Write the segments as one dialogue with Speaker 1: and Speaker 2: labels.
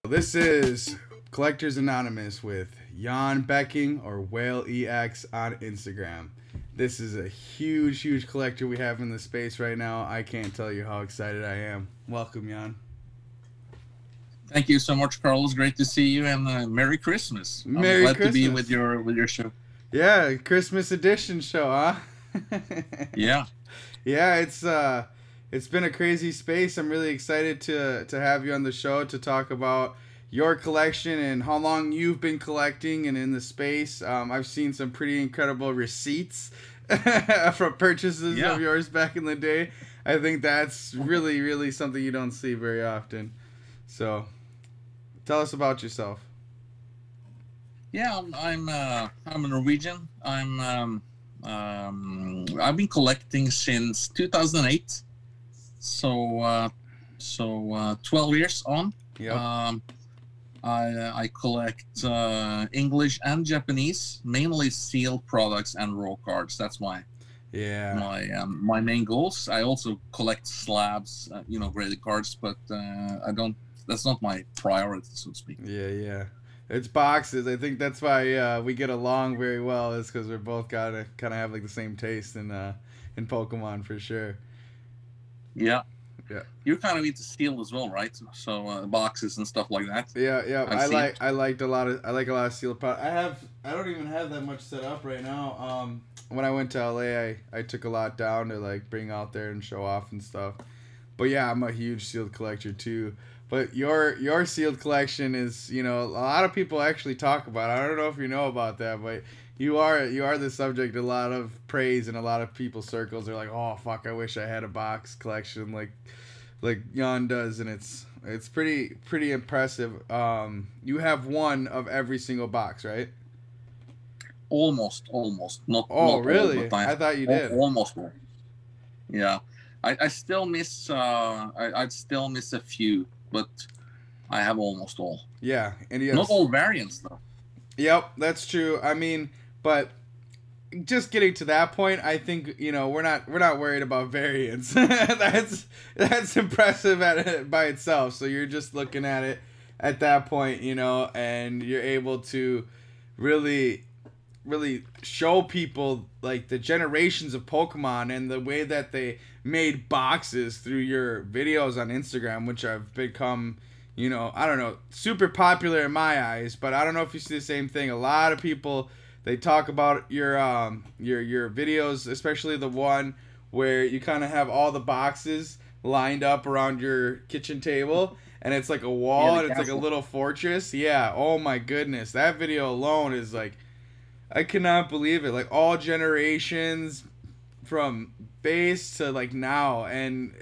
Speaker 1: This is Collectors Anonymous with Jan Becking or Whale EX on Instagram. This is a huge collector we have in the space right now. I can't tell you how excited I am. Welcome, Jan.
Speaker 2: Thank you so much, Carlos. Great to see you, and Merry Christmas.
Speaker 1: Merry
Speaker 2: glad
Speaker 1: Christmas.
Speaker 2: to be with your show.
Speaker 1: Yeah, Christmas edition show, huh?
Speaker 2: Yeah.
Speaker 1: Yeah, it's been a crazy space. I'm really excited to have you on the show to talk about your collection and how long you've been collecting and in the space. I've seen some pretty incredible receipts from purchases of yours back in the day. I think that's really something you don't see very often. So, tell us about yourself.
Speaker 2: Yeah, I'm a Norwegian. I've been collecting since 2008. So 12 years on.
Speaker 1: Yep.
Speaker 2: I collect English and Japanese, mainly sealed products and raw cards. That's my main goals. I also collect slabs, graded cards, but I don't. That's not my priority, so to speak.
Speaker 1: Yeah. It's boxes. I think that's why we get along very well. Is because we're both kind of have like the same taste in Pokemon for sure.
Speaker 2: Yeah. You're kind of into steel as well, right? So boxes and stuff like that.
Speaker 1: Yeah. I like a lot of steel products. I don't even have that much set up right now. When I went to LA, I took a lot down to like bring out there and show off and stuff. But yeah, I'm a huge sealed collector too. But your sealed collection is, a lot of people actually talk about it. I don't know if you know about that, but you are the subject of a lot of praise in a lot of people's circles. They're like, oh fuck, I wish I had a box collection like Jan does, and it's pretty impressive. You have one of every single box, right?
Speaker 2: Almost. Not
Speaker 1: really?
Speaker 2: All, but
Speaker 1: I thought you did.
Speaker 2: Almost all. Yeah. I still miss I'd still miss a few, but I have almost all.
Speaker 1: Yeah, and
Speaker 2: not all variants though.
Speaker 1: Yep, that's true. I mean, but just getting to that point, I think we're not worried about variants. that's impressive by itself. So you're just looking at it at that point, and you're able to really show people like the generations of Pokemon and the way that they made boxes through your videos on Instagram, which have become, I don't know, super popular in my eyes. But I don't know if you see the same thing. A lot of people, they talk about your videos, especially the one where you kind of have all the boxes lined up around your kitchen table, and it's like a wall and it's like a little fortress. Yeah. Oh my goodness, that video alone is like, I cannot believe it. Like all generations from base to like now, and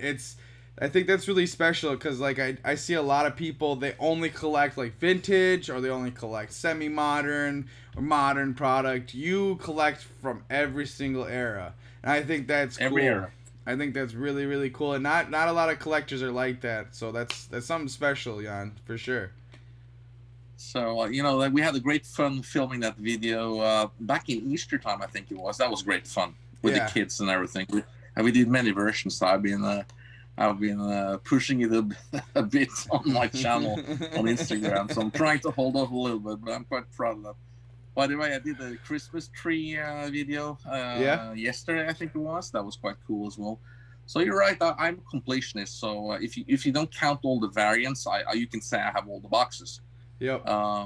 Speaker 1: I think that's really special because like I see a lot of people, they only collect like vintage or they only collect semi-modern or modern product. You collect from every single era, and I think that's
Speaker 2: every
Speaker 1: cool.
Speaker 2: era.
Speaker 1: I think that's really cool, and not a lot of collectors are like that. So that's something special, Jan, for sure.
Speaker 2: So like we had a great fun filming that video back in Easter time, I think it was. That was great fun with the kids and everything. And we did many versions. So I've been pushing it a bit on my channel on Instagram. So I'm trying to hold off a little bit, but I'm quite proud of that. By the way, I did a Christmas tree video yesterday, I think it was. That was quite cool as well. So you're right. I'm a completionist. So if you don't count all the variants, you can say I have all the boxes.
Speaker 1: Yep.
Speaker 2: I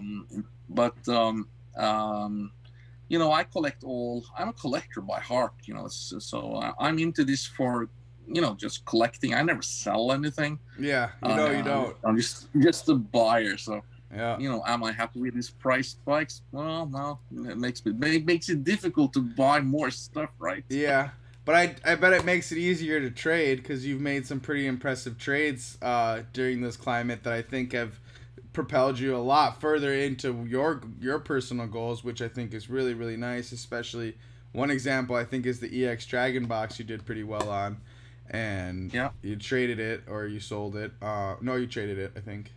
Speaker 2: collect all. I'm a collector by heart. So I'm into this for just collecting. I never sell anything.
Speaker 1: Yeah, you don't.
Speaker 2: I'm just a buyer. So
Speaker 1: yeah.
Speaker 2: Am I happy with these price spikes? Well, no. It makes it difficult to buy more stuff, right?
Speaker 1: Yeah. But I bet it makes it easier to trade because you've made some pretty impressive trades during this climate that I think have propelled you a lot further into your personal goals, which I think is really nice. Especially one example I think is the EX Dragon box you did pretty well on, and you traded it or you sold it. No, you traded it, I think.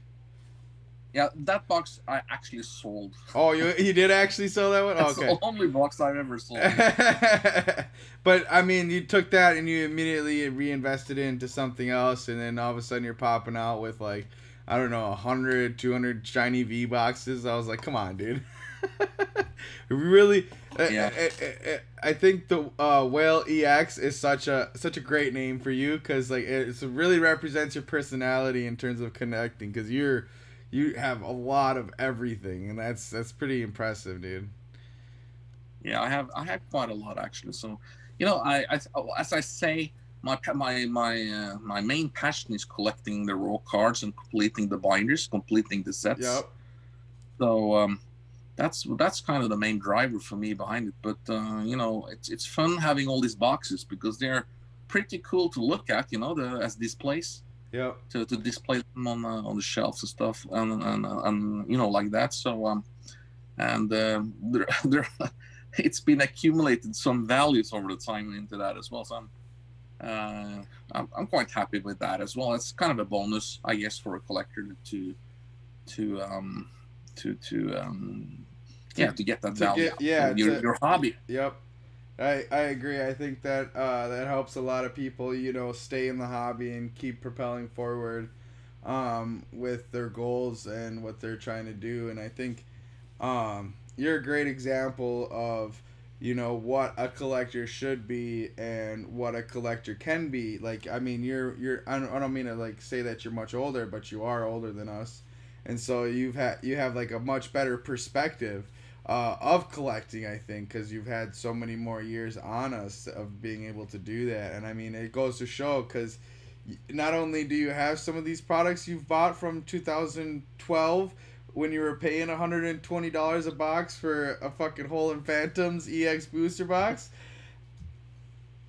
Speaker 2: Yeah, that box I actually sold.
Speaker 1: Oh, you did actually sell that one?
Speaker 2: That's
Speaker 1: okay.
Speaker 2: the only box I've ever sold.
Speaker 1: But, I mean, you took that and you immediately reinvested it into something else, and then all of a sudden you're popping out with, like, I don't know, 100, 200 shiny V boxes. I was like, come on, dude. Really,
Speaker 2: Yeah.
Speaker 1: I think the Whale EX is such a great name for you, because like it really represents your personality in terms of connecting, because you have a lot of everything, and that's pretty impressive, dude.
Speaker 2: Yeah, I have quite a lot actually. So, I as I say, my main passion is collecting the raw cards and completing the binders, completing the sets.
Speaker 1: Yep.
Speaker 2: So that's kind of the main driver for me behind it. But it's fun having all these boxes because they're pretty cool to look at. As displays
Speaker 1: Yep.
Speaker 2: to display them on the shelves and stuff, and like that. So and it's been accumulated some values over the time into that as well. So I'm quite happy with that as well. It's kind of a bonus, I guess, for a collector to to get that value. Your hobby.
Speaker 1: Yep. I agree. I think that that helps a lot of people, stay in the hobby and keep propelling forward with their goals and what they're trying to do. And I think you're a great example of what a collector should be and what a collector can be. Like, I mean, I don't mean to like say that you're much older, but you are older than us, and so you have like a much better perspective of collecting, I think, because you've had so many more years on us of being able to do that. And I mean, it goes to show, because not only do you have some of these products you've bought from 2012 when you were paying $120 a box for a fucking Hole in Phantoms EX booster box,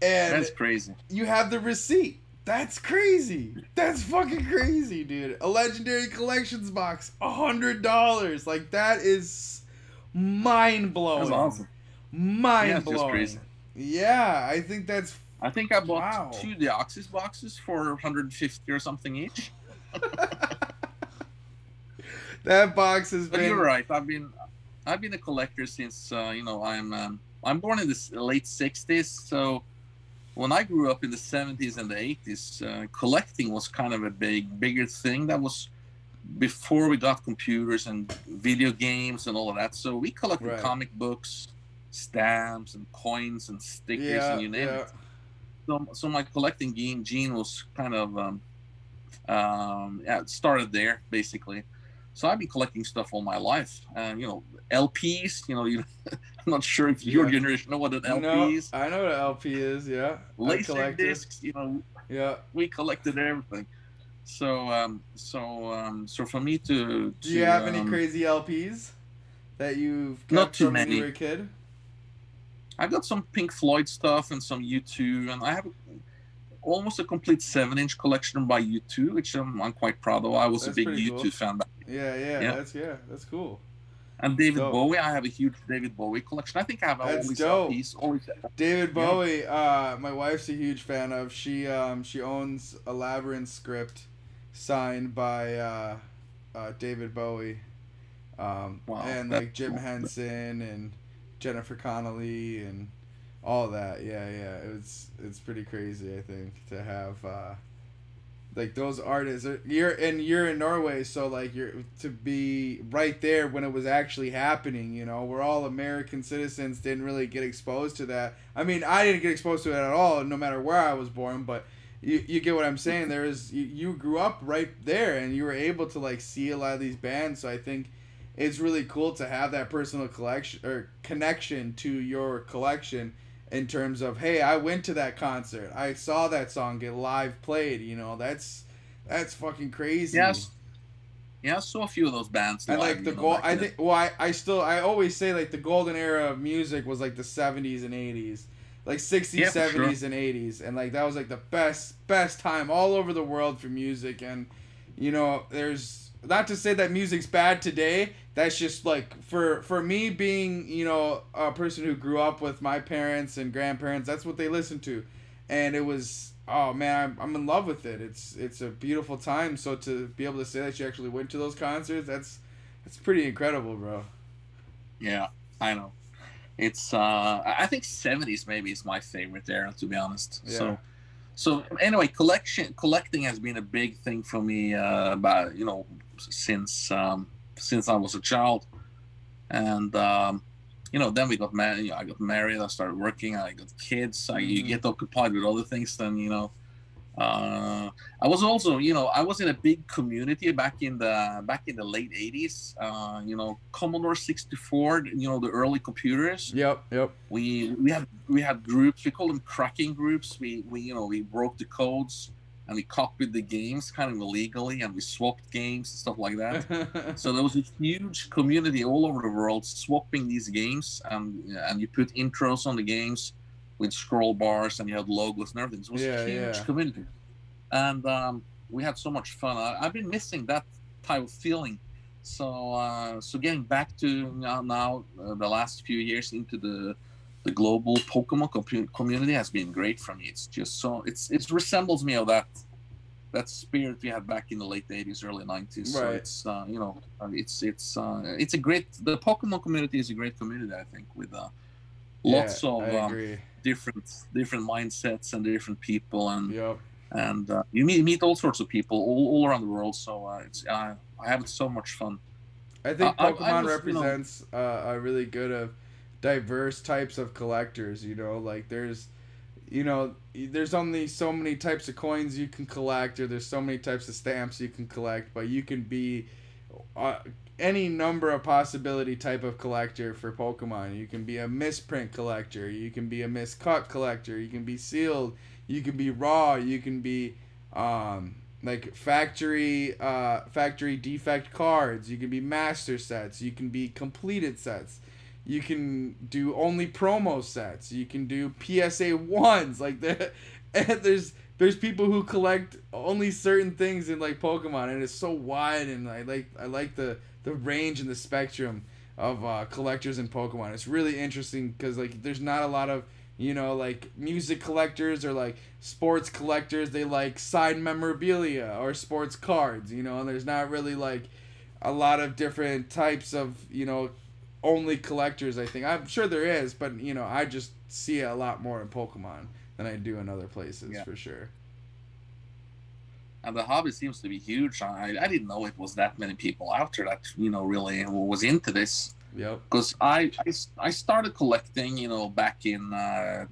Speaker 1: and
Speaker 2: that's crazy.
Speaker 1: You have the receipt. That's crazy. That's fucking crazy, dude. A Legendary Collections box, $100. Like, that is mind blowing.
Speaker 2: That's awesome.
Speaker 1: Mind blowing.
Speaker 2: Just crazy.
Speaker 1: Yeah, I think that's.
Speaker 2: I think I bought 2 Deoxys boxes for $150 or something each.
Speaker 1: That box has been.
Speaker 2: But you're right. I've been a collector since I'm born in the late '60s. So when I grew up in the '70s and the '80s, collecting was kind of a bigger thing. That was before we got computers and video games and all of that. So we collected comic books, stamps, and coins and stickers, and you name it. So my collecting gene was kind of it started there basically. So I've been collecting stuff all my life. LPs. I'm not sure if your generation know what an LP is.
Speaker 1: I know what an LP is. Yeah.
Speaker 2: Laser discs.
Speaker 1: Yeah.
Speaker 2: We collected everything. So for me to
Speaker 1: do you have any crazy LPs that you've kept
Speaker 2: not too
Speaker 1: from
Speaker 2: many.
Speaker 1: when you were a kid?
Speaker 2: I got some Pink Floyd stuff and some U2, and I have almost a complete 7-inch collection by U2, which I'm quite proud of. I was a big U2 fan back
Speaker 1: then. That's cool.
Speaker 2: And David Bowie, I have a huge David Bowie collection. I think I have all these LPs.
Speaker 1: David Bowie, my wife's a huge fan of. She owns a Labyrinth script signed by David Bowie, and like Jim Henson and Jennifer Connelly and all that. Yeah. It's pretty crazy, I think, to have like those artists. You're in Norway, so like you're to be right there when it was actually happening. We're all American citizens, didn't really get exposed to that. I mean, I didn't get exposed to it at all, no matter where I was born. But you get what I'm saying. You grew up right there, and you were able to like see a lot of these bands. So I think it's really cool to have that personal collection or connection to your collection. In terms of, hey, I went to that concert, I saw that song get live played. That's fucking crazy.
Speaker 2: Yes. Yeah, I saw a few of those bands.
Speaker 1: And like the gold, I think. Well, I always say like the golden era of music was like the 70s and 80s, like 60s, 70s, and 80s, and like that was like the best time all over the world for music. And there's not to say that music's bad today. That's just like for me being a person who grew up with my parents and grandparents. That's what they listened to, and it was I'm in love with it. It's a beautiful time. So to be able to say that you actually went to those concerts, that's pretty incredible, bro.
Speaker 2: Yeah, I know. It's I think 70s maybe is my favorite era, to be honest.
Speaker 1: Yeah.
Speaker 2: So anyway, collecting has been a big thing for me. About since I was a child, and then we got married. I got married. I started working. I got kids. You get occupied with other things. Then I was also, I was in a big community back in the late '80s. Commodore 64. The early computers.
Speaker 1: Yep.
Speaker 2: We had groups. We called them cracking groups. We broke the codes and we copied the games kind of illegally, and we swapped games and stuff like that. So there was a huge community all over the world swapping these games, and you put intros on the games with scroll bars, and you had logos and everything. So it was a huge community, and we had so much fun. I've been missing that type of feeling. So getting back to now the last few years into the global Pokemon community has been great for me. It's just it resembles me of that spirit we had back in the late '80s, early '90s.
Speaker 1: Right.
Speaker 2: So it's a great. The Pokemon community is a great community, I think, with lots of different mindsets and different people, and you meet all sorts of people all around the world. So I have so much fun.
Speaker 1: I think Pokemon represents a really good of diverse types of collectors. Like there's only so many types of coins you can collect, or there's so many types of stamps you can collect, but you can be any number of possibility type of collector for Pokemon. You can be a misprint collector, you can be a miscut collector, you can be sealed, you can be raw, you can be like factory defect cards, you can be master sets, you can be completed sets, you can do only promo sets, you can do PSA 1s, like and there's people who collect only certain things in like Pokemon, and it's so wide, and I like the range and the spectrum of collectors in Pokemon. It's really interesting because like there's not a lot of like music collectors or like sports collectors. They like signed memorabilia or sports cards, and there's not really like a lot of different types of only collectors. I think I'm sure there is, but I just see it a lot more in Pokemon than I do in other places, for sure.
Speaker 2: And the hobby seems to be huge. I didn't know it was that many people out there that really was into this.
Speaker 1: Yep.
Speaker 2: Because I started collecting back in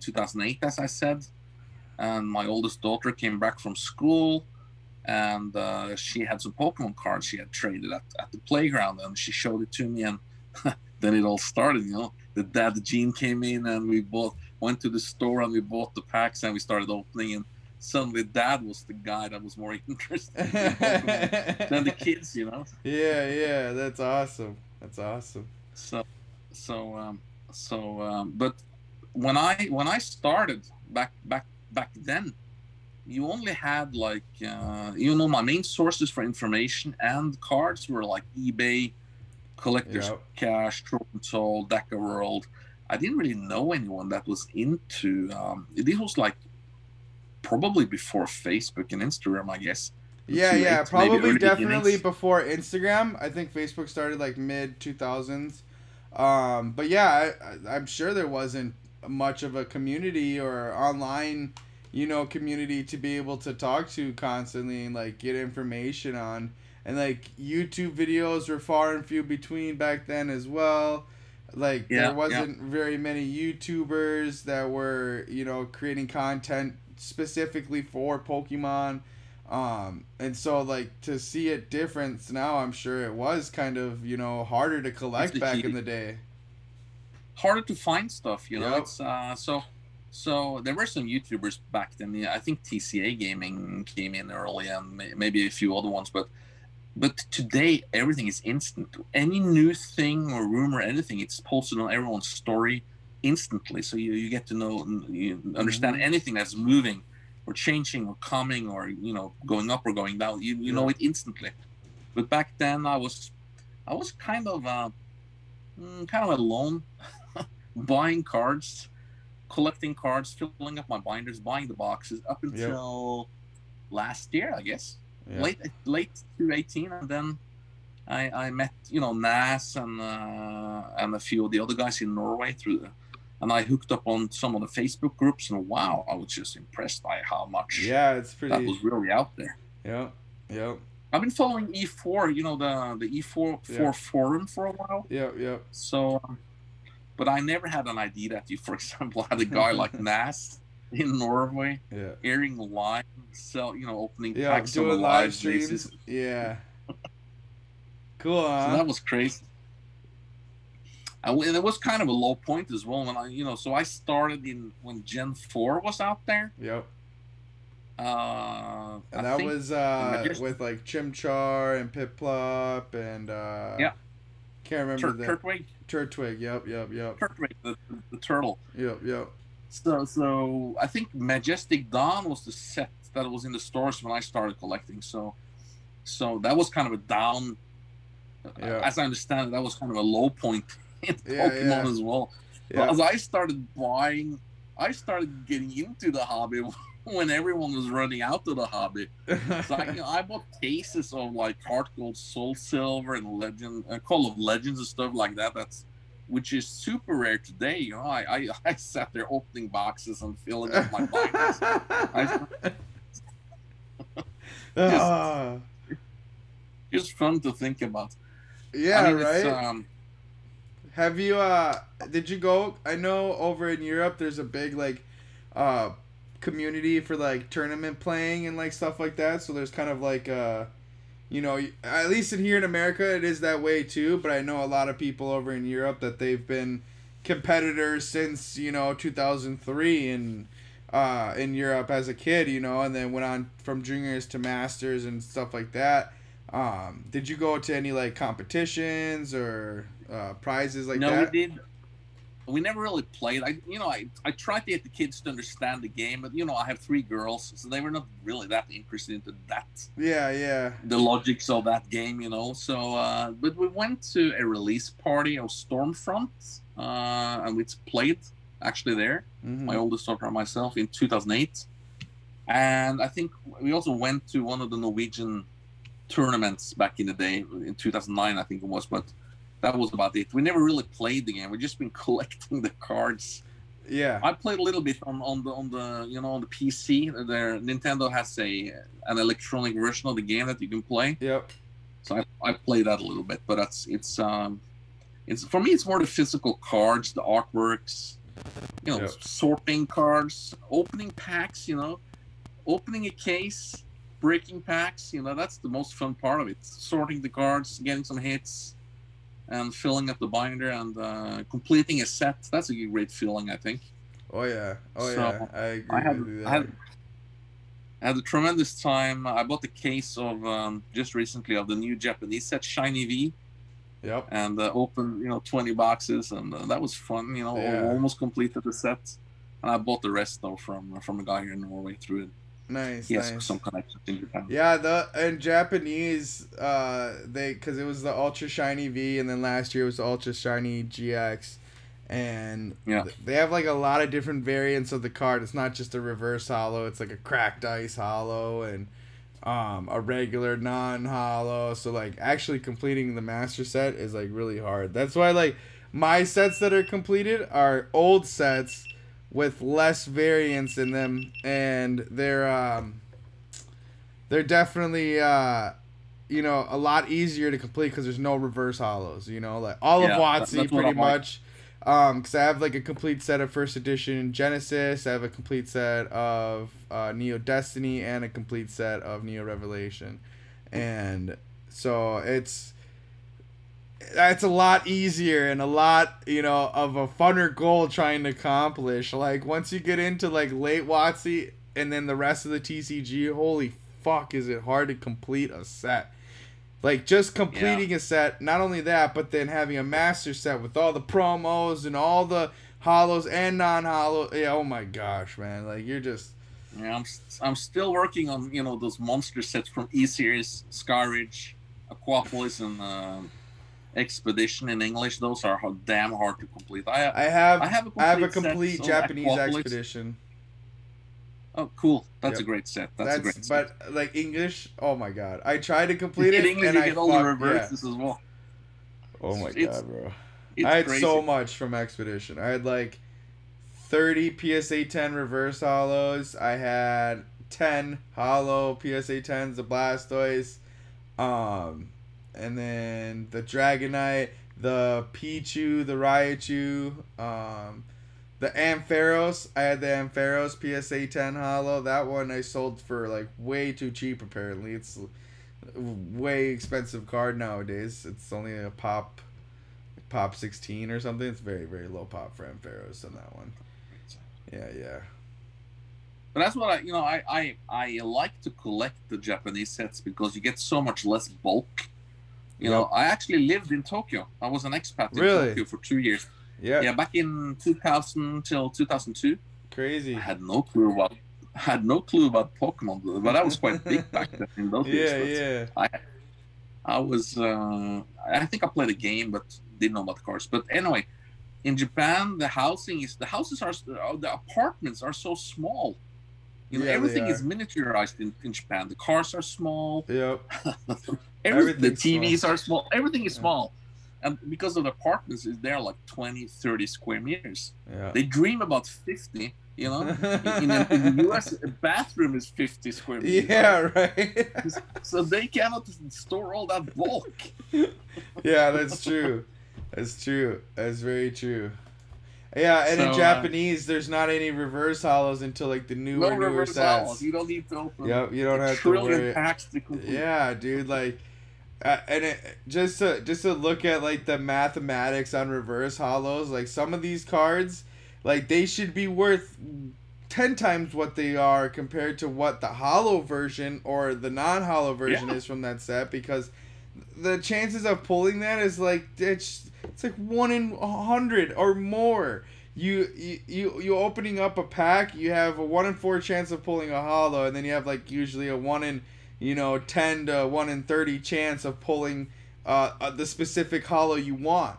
Speaker 2: 2008, as I said, and my oldest daughter came back from school, and she had some Pokemon cards she had traded at the playground, and she showed it to me, and then it all started. The dad gene came in, and we both went to the store and we bought the packs, and we started opening, and suddenly Dad was the guy that was more interested in Pokemon than the kids.
Speaker 1: Yeah, that's awesome.
Speaker 2: But when I started back then, you only had like my main sources for information and cards were like eBay, Collector's Cash, Troll, Deca World. I didn't really know anyone that was into. This was like probably before Facebook and Instagram, I guess.
Speaker 1: Yeah, probably definitely before Instagram. I think Facebook started like mid 2000s. But yeah, I'm sure there wasn't much of a community or online, community to be able to talk to constantly and like get information on. And like YouTube videos were far and few between back then as well. Like there wasn't very many YouTubers that were, creating content specifically for Pokemon. And so like to see it different now, I'm sure it was kind of, harder to collect back in the day.
Speaker 2: Harder to find stuff,
Speaker 1: Yep.
Speaker 2: It's so there were some YouTubers back then. I think TCA Gaming came in early, and maybe a few other ones, but today everything is instant. Any new thing or rumor, anything, it's posted on everyone's story instantly. So you get to know, you understand anything that's moving or changing or coming or going up or going down. You know it instantly. But back then I was kind of alone, buying cards, collecting cards, filling up my binders, buying the boxes up until last year, I guess. Late 2018, and then I met Nas and a few of the other guys in Norway through and I hooked up on some of the Facebook groups, and wow, I was just impressed by how much
Speaker 1: It's pretty.
Speaker 2: that was really out there.
Speaker 1: Yep. Yep.
Speaker 2: I've been following E4, the E4 forum for a while.
Speaker 1: Yep.
Speaker 2: So, but I never had an idea that you, for example, had a guy like Nas in Norway airing live, opening packs on a live streams. Basis.
Speaker 1: Yeah. Cool, huh?
Speaker 2: So that was crazy. And it was kind of a low point as well when so I started when Gen 4 was out there.
Speaker 1: Yep. And that was with like Chimchar and Piplup and can't remember
Speaker 2: Turtwig.
Speaker 1: Turtwig, yep.
Speaker 2: Turtwig, the turtle.
Speaker 1: Yep.
Speaker 2: So I think Majestic Dawn was the set that was in the stores when I started collecting. So that was kind of a down. As I understand it, that was kind of a low point in Pokemon as well. But as I started getting into the hobby when everyone was running out of the hobby. So I bought cases of like Heart Gold, Soul Silver, and Call of Legends and stuff like that. Which is super rare today. I sat there opening boxes and filling up my binders. Just fun to think about.
Speaker 1: Yeah, right. Have you did you go? I know over in Europe there's a big like community for like tournament playing and like stuff like that. So there's kind of like at least in here in America it is that way too. But I know a lot of people over in Europe that they've been competitors since 2003 in Europe as a kid, and then went on from juniors to masters and stuff like that. Did you go to any like competitions or prizes like that?
Speaker 2: No, we did. We never really played. I tried to get the kids to understand the game, but I have 3 girls, so they were not really that interested into that.
Speaker 1: Yeah.
Speaker 2: The logics of that game, So, but we went to a release party of Stormfront, and we played actually there. Mm-hmm. My oldest daughter and myself in 2008, and I think we also went to one of the Norwegian tournaments back in the day in 2009, I think it was, but that was about it. We never really played the game. We've just been collecting the cards.
Speaker 1: Yeah,
Speaker 2: I played a little bit on the on the PC. Nintendo has an electronic version of the game that you can play.
Speaker 1: Yep.
Speaker 2: So I played that a little bit, but it's for me it's more the physical cards, the artworks, sorting cards, opening packs, opening a case, breaking packs. That's the most fun part of it. Sorting the cards, getting some hits, and filling up the binder and completing a set. That's a great feeling, I think.
Speaker 1: Oh yeah. I agree with that.
Speaker 2: I had a tremendous time. I bought the case of just recently of the new Japanese set, Shiny V.
Speaker 1: Yep.
Speaker 2: And opened 20 boxes, and that was fun. Almost completed the set, and I bought the rest though from a guy here in Norway through it.
Speaker 1: Nice.
Speaker 2: Yes, some connections in Japan.
Speaker 1: Yeah, in Japanese, because it was the Ultra Shiny V, and then last year it was the Ultra Shiny GX, and they have like a lot of different variants of the card. It's not just a reverse holo; it's like a cracked ice holo and a regular non-holo. So like actually completing the master set is like really hard. That's why like my sets that are completed are old sets with less variance in them, and they're definitely a lot easier to complete because there's no reverse holos. Like all of WotC pretty much. Because I have like a complete set of first edition Genesis, I have a complete set of Neo Destiny, and a complete set of Neo Revelation, and so that's a lot easier and a lot, of a funner goal trying to accomplish. Like, once you get into, like, late WotC and then the rest of the TCG, holy fuck, is it hard to complete a set. Like, just completing a set, not only that, but then having a master set with all the promos and all the holos and non-holo. Yeah, oh my gosh, man. Like, you're just...
Speaker 2: Yeah, I'm still working on, those monster sets from E-Series, Skyridge, Aquapolis, and... Expedition in English. Those are damn hard to complete. I have
Speaker 1: a complete Japanese Expedition.
Speaker 2: Oh, cool! That's a great set. That's a great set.
Speaker 1: But like English, oh my god! I tried to complete it,
Speaker 2: English,
Speaker 1: and
Speaker 2: you get all the reverses as well.
Speaker 1: Oh my god, bro! I had crazy. So much from Expedition. I had like 30 PSA 10 reverse hollows. I had 10 hollow PSA 10s, the Blastoise, and then the Dragonite, the Pichu, the Raichu, the Ampharos. I had the Ampharos PSA 10 hollow. That one I sold for like way too cheap. Apparently, it's a way expensive card nowadays. It's only a pop 16 or something. It's very, very low pop for Ampharos on that one. Yeah.
Speaker 2: But that's what I like to collect the Japanese sets because you get so much less bulk. You know, I actually lived in Tokyo. I was an expat in Tokyo for 2 years. Yeah, back in 2000 till 2002.
Speaker 1: Crazy.
Speaker 2: I had no clue about Pokemon, but I was quite big back then in those years. I was I think I played a game, but didn't know about the cards. But anyway, in Japan, the apartments are so small. You know, everything is miniaturized in Japan. The cars are small.
Speaker 1: Yep.
Speaker 2: The TVs are small. Everything is small. And because of the apartments, they're like 20, 30 square meters.
Speaker 1: Yeah.
Speaker 2: They dream about 50, you know? in the US, a bathroom is 50 square meters.
Speaker 1: Yeah, right.
Speaker 2: So they cannot store all that bulk.
Speaker 1: Yeah, that's true. That's true. That's very true. Yeah, and in Japanese, there's not any reverse hollows until like the newer sets.
Speaker 2: Hollows. You don't need to open.
Speaker 1: Yep, you don't have to worry. Packs to complete. Yeah, dude, like, and just to look at like the mathematics on reverse hollows, like some of these cards, like they should be worth 10 times what they are compared to what the hollow version or the non-hollow version is from that set, because the chances of pulling that is like it's like 1 in 100 or more. You opening up a pack, you have a 1 in 4 chance of pulling a hollow, and then you have like usually a 1 in 10 to 1 in 30 chance of pulling the specific hollow you want.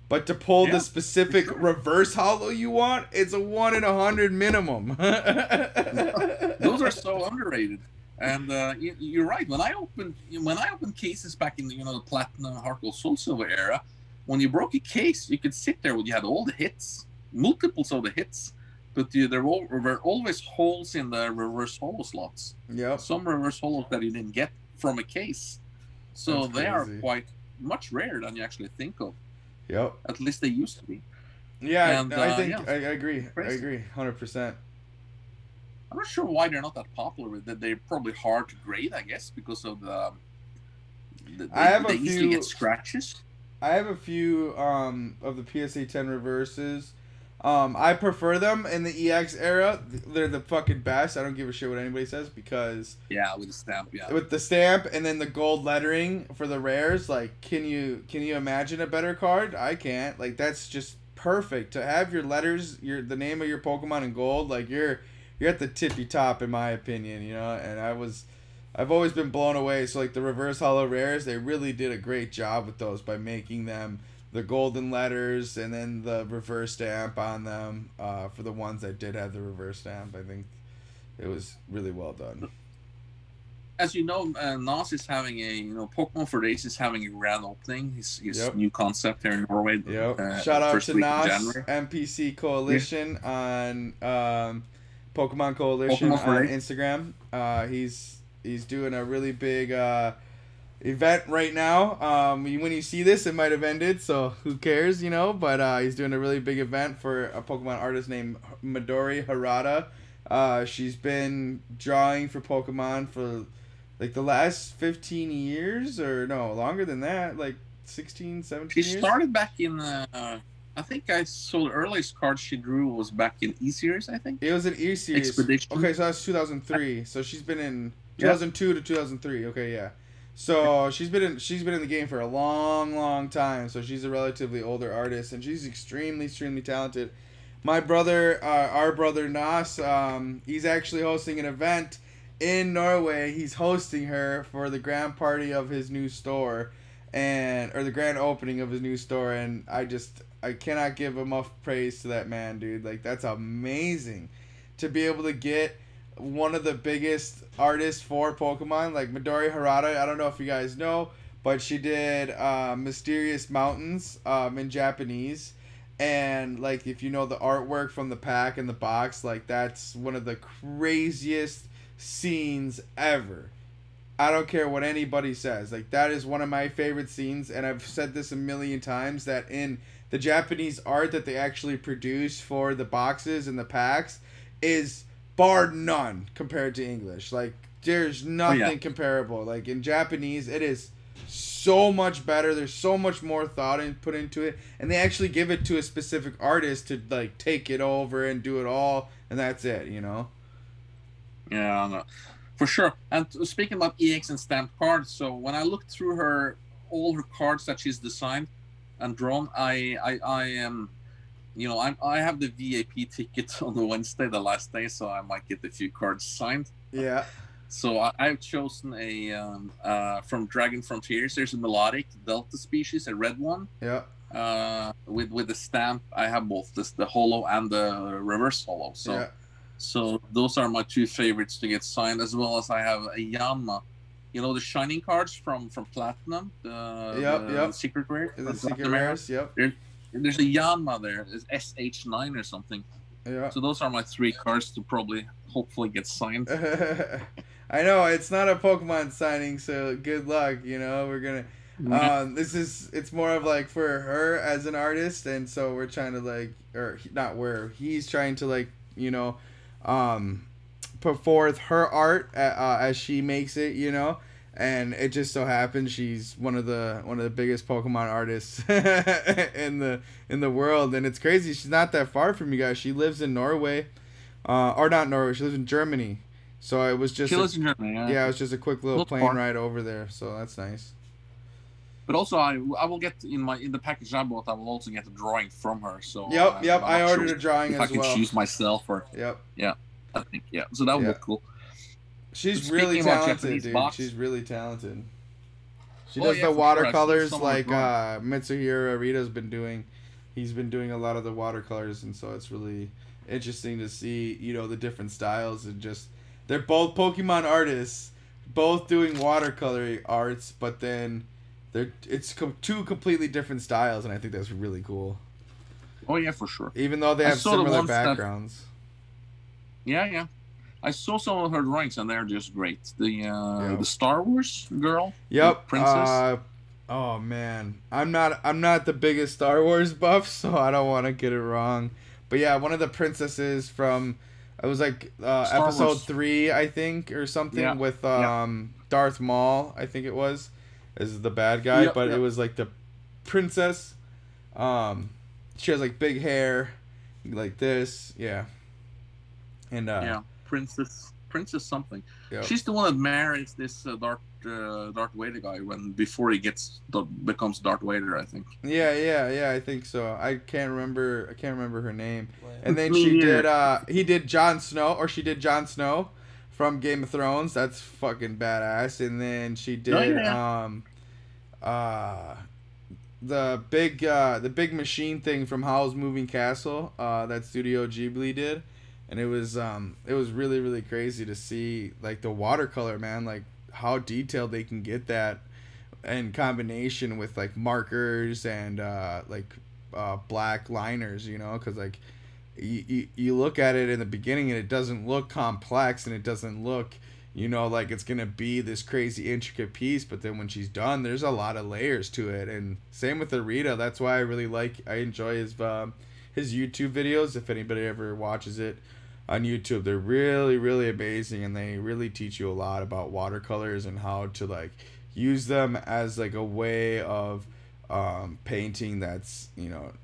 Speaker 1: But to pull the specific reverse hollow you want, it's a 1 in 100 minimum.
Speaker 2: Those are so underrated. And you're right. When I opened cases back in the Platinum, Heart Gold, Soul Silver era, when you broke a case, you could sit there when you had all the hits, multiples of the hits, but there were always holes in the reverse hollow slots.
Speaker 1: Yeah. Some
Speaker 2: reverse hollows that you didn't get from a case. So they are quite much rarer than you actually think of.
Speaker 1: Yep.
Speaker 2: At least they used to be.
Speaker 1: Yeah, and, I think I agree. Crazy. I agree, 100%.
Speaker 2: I'm not sure why they're not that popular. They're probably hard to grade, I guess, because of they easily get scratches.
Speaker 1: I have a few of the PSA 10 reverses. I prefer them in the EX era. They're the fucking best. I don't give a shit what anybody says because
Speaker 2: with the stamp,
Speaker 1: with the stamp and then the gold lettering for the rares. Like, can you imagine a better card? I can't. Like, that's just perfect to have your letters, the name of your Pokemon in gold. Like, you're at the tippy top in my opinion, and I've always been blown away. So like the reverse hollow rares, they really did a great job with those by making them the golden letters and then the reverse stamp on them. For the ones that did have the reverse stamp, I think it was really well done.
Speaker 2: As you know, Nas is having Pokemon for Days is having a grand opening. His new concept here in Norway.
Speaker 1: Yep. Shout out to Nas MPC Coalition on Pokemon Coalition on Instagram. He's doing a really big event right now. When you see this, it might have ended, so who cares, But he's doing a really big event for a Pokemon artist named Midori Harada. She's been drawing for Pokemon for like the last 15 years, or no, longer than that, like 16, 17 years.
Speaker 2: She started back in I think I saw the earliest card she drew was back in E-Series, I think.
Speaker 1: It was an E-Series.
Speaker 2: Expedition.
Speaker 1: Okay, so that's 2003. So she's been in 2002 to 2003. Okay, yeah. So she's been in the game for a long, long time. So she's a relatively older artist, and she's extremely, extremely talented. My brother, our brother Nas, he's actually hosting an event in Norway. He's hosting her for the grand party of his new store, or the grand opening of his new store, and I cannot give enough praise to that man, dude. Like, that's amazing to be able to get one of the biggest artists for Pokemon, like Midori Harada. I don't know if you guys know, but she did Mysterious Mountains in Japanese, And like if you know the artwork from the pack and the box, like that's one of the craziest scenes ever. I don't care what anybody says. Like that is one of my favorite scenes, and I've said this a million times that in the Japanese art that they actually produce for the boxes and the packs is bar none compared to English. Like there's nothing comparable. Like in Japanese, it is so much better. There's so much more thought put into it, and they actually give it to a specific artist to like take it over and do it all, and that's it. You know.
Speaker 2: Yeah, no, for sure. And speaking about EX and stamped cards, so when I looked through all her cards that she's designed and drawn, I am, I have the VIP ticket on the Wednesday, the last day, so I might get a few cards signed.
Speaker 1: Yeah.
Speaker 2: So I've chosen from Dragon Frontiers. There's a melodic Delta species, a red one.
Speaker 1: Yeah.
Speaker 2: With the stamp, I have both the holo and the reverse holo. So. Yeah. So those are my two favorites to get signed, as well as I have a Yanma. The Shining cards from Platinum, the Secret Rare.
Speaker 1: The Secret Rares, yep.
Speaker 2: There's a Yanma there, it's SH9 or something. Yeah. So those are my three cards to hopefully get signed.
Speaker 1: I know, it's not a Pokemon signing, so good luck, we're gonna... it's more of like for her as an artist, and so we're trying to he's trying to put forth her art as she makes it, and it just so happens she's one of the biggest Pokemon artists in the world, and it's crazy. She's not that far from you guys. She lives in Norway, or not Norway. She lives in Germany. So it was just
Speaker 2: she lives in Germany. Yeah,
Speaker 1: it was just a quick little plane ride over there. So that's nice.
Speaker 2: But also, I will get in the package I bought. I will also get a drawing from her. So
Speaker 1: yep. I ordered a drawing as well.
Speaker 2: If I can choose myself or
Speaker 1: yeah.
Speaker 2: I think so that would look cool.
Speaker 1: She's really talented, dude. She's really talented. She does the watercolors like Mitsuhiro Arita's been doing. He's been doing a lot of the watercolors, and so it's really interesting to see the different styles, and just they're both Pokemon artists, both doing watercolor arts, but then it's two completely different styles, and I think that's really cool.
Speaker 2: Oh yeah, for sure.
Speaker 1: Even though they have similar backgrounds.
Speaker 2: Yeah. I saw some of her drawings, and they're just great. The Star Wars girl.
Speaker 1: Yep.
Speaker 2: Princess.
Speaker 1: Oh man, I'm not the biggest Star Wars buff, so I don't want to get it wrong. But yeah, one of the princesses from it was like episode 3, I think, or something with Darth Maul, I think it was, as the bad guy. But it was like the princess. She has like big hair, like this. Yeah. And
Speaker 2: Princess something. Yep. She's the one that marries this Darth Vader guy before he becomes Darth Vader, I think.
Speaker 1: Yeah, I think so. I can't remember her name. And then he did Jon Snow, or she did Jon Snow from Game of Thrones. That's fucking badass. And then she did the big machine thing from Howl's Moving Castle, that Studio Ghibli did. And it was really, really crazy to see like the watercolor, man, like how detailed they can get that in combination with like markers and black liners, because like you look at it in the beginning and it doesn't look complex, and it doesn't look like it's gonna be this crazy intricate piece, but then when she's done, there's a lot of layers to it. And same with Arita. That's why I enjoy his YouTube videos. If anybody ever watches it on YouTube, they're really, really amazing, and they really teach you a lot about watercolors and how to like use them as like a way of painting that's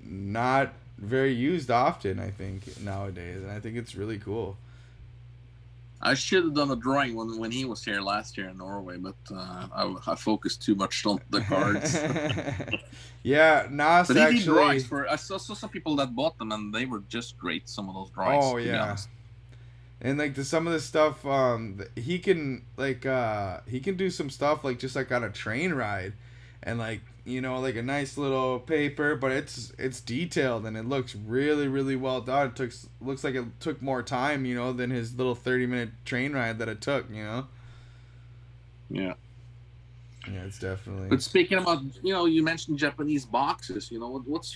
Speaker 1: not very used often, I think, nowadays. And I think it's really cool.
Speaker 2: I should have done a drawing when he was here last year in Norway, but I focused too much on the cards.
Speaker 1: Yeah, Nas
Speaker 2: but he did drawings I saw some people that bought them, and they were just great. Some of those drawings.
Speaker 1: Oh yeah. And like some of the stuff, he can do some stuff like just like on a train ride, and like like a nice little paper, but it's detailed, and it looks really, really well done. Looks like it took more time, than his little 30-minute train ride that it took, Yeah. Yeah, it's definitely.
Speaker 2: But speaking about, you mentioned Japanese boxes. What's,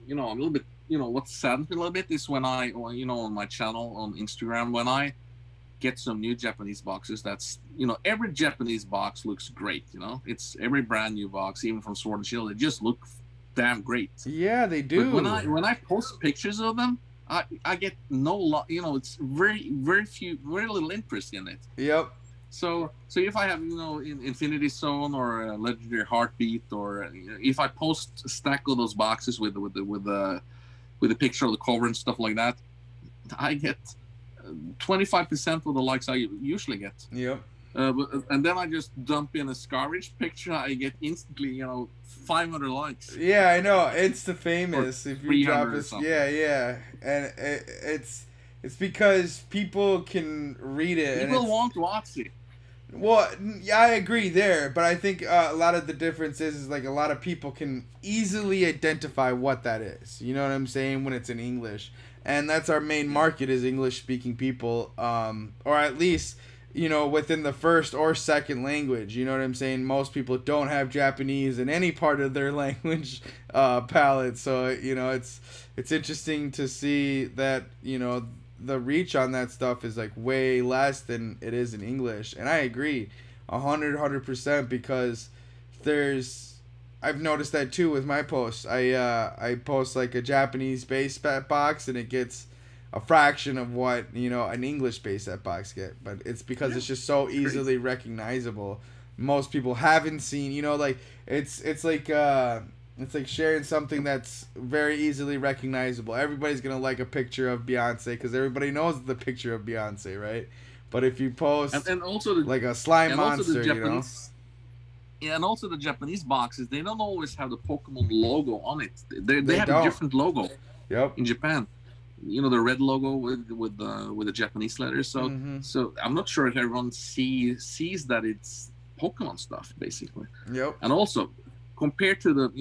Speaker 2: I'm a little bit what saddens me a little bit is when on my channel on Instagram, when I get some new Japanese boxes, that's, every Japanese box looks great. It's every brand new box, even from Sword and Shield, they just look damn great.
Speaker 1: Yeah, they
Speaker 2: But
Speaker 1: do.
Speaker 2: when I post pictures of them, I get it's very very little interest in it.
Speaker 1: Yep.
Speaker 2: So if I have in Infinity Zone or Legendary Heartbeat, or if I post a stack of those boxes with a picture of the cover and stuff like that, I get 25% of the likes I usually get.
Speaker 1: Yep.
Speaker 2: And then I just dump in a Scarage picture, I get instantly 500 likes.
Speaker 1: Yeah, I know. It's the famous. If you drop it, yeah, and it's because people can read it.
Speaker 2: People want to watch it.
Speaker 1: Well, yeah, I agree there, but I think a lot of the difference is like a lot of people can easily identify what that is. You know what I'm saying? When it's in English, and that's our main market is English-speaking people, or at least within the first or second language. You know what I'm saying? Most people don't have Japanese in any part of their language palette, so it's interesting to see that the reach on that stuff is like way less than it is in English. And I agree 100% because I've noticed that too with my posts. I post like a Japanese base set box and it gets a fraction of what an English base set box get, but it's because it's just so easily recognizable. Most people haven't seen like it's like sharing something that's very easily recognizable. Everybody's gonna like a picture of Beyonce because everybody knows the picture of Beyonce, right? But if you post
Speaker 2: and also
Speaker 1: like a slime monster,
Speaker 2: Yeah, and also the Japanese boxes, they don't always have the Pokemon logo on it. They have a different logo.
Speaker 1: Yep.
Speaker 2: In Japan, the red logo with the Japanese letters. So I'm not sure if everyone sees that it's Pokemon stuff basically.
Speaker 1: Yep.
Speaker 2: And also compared to the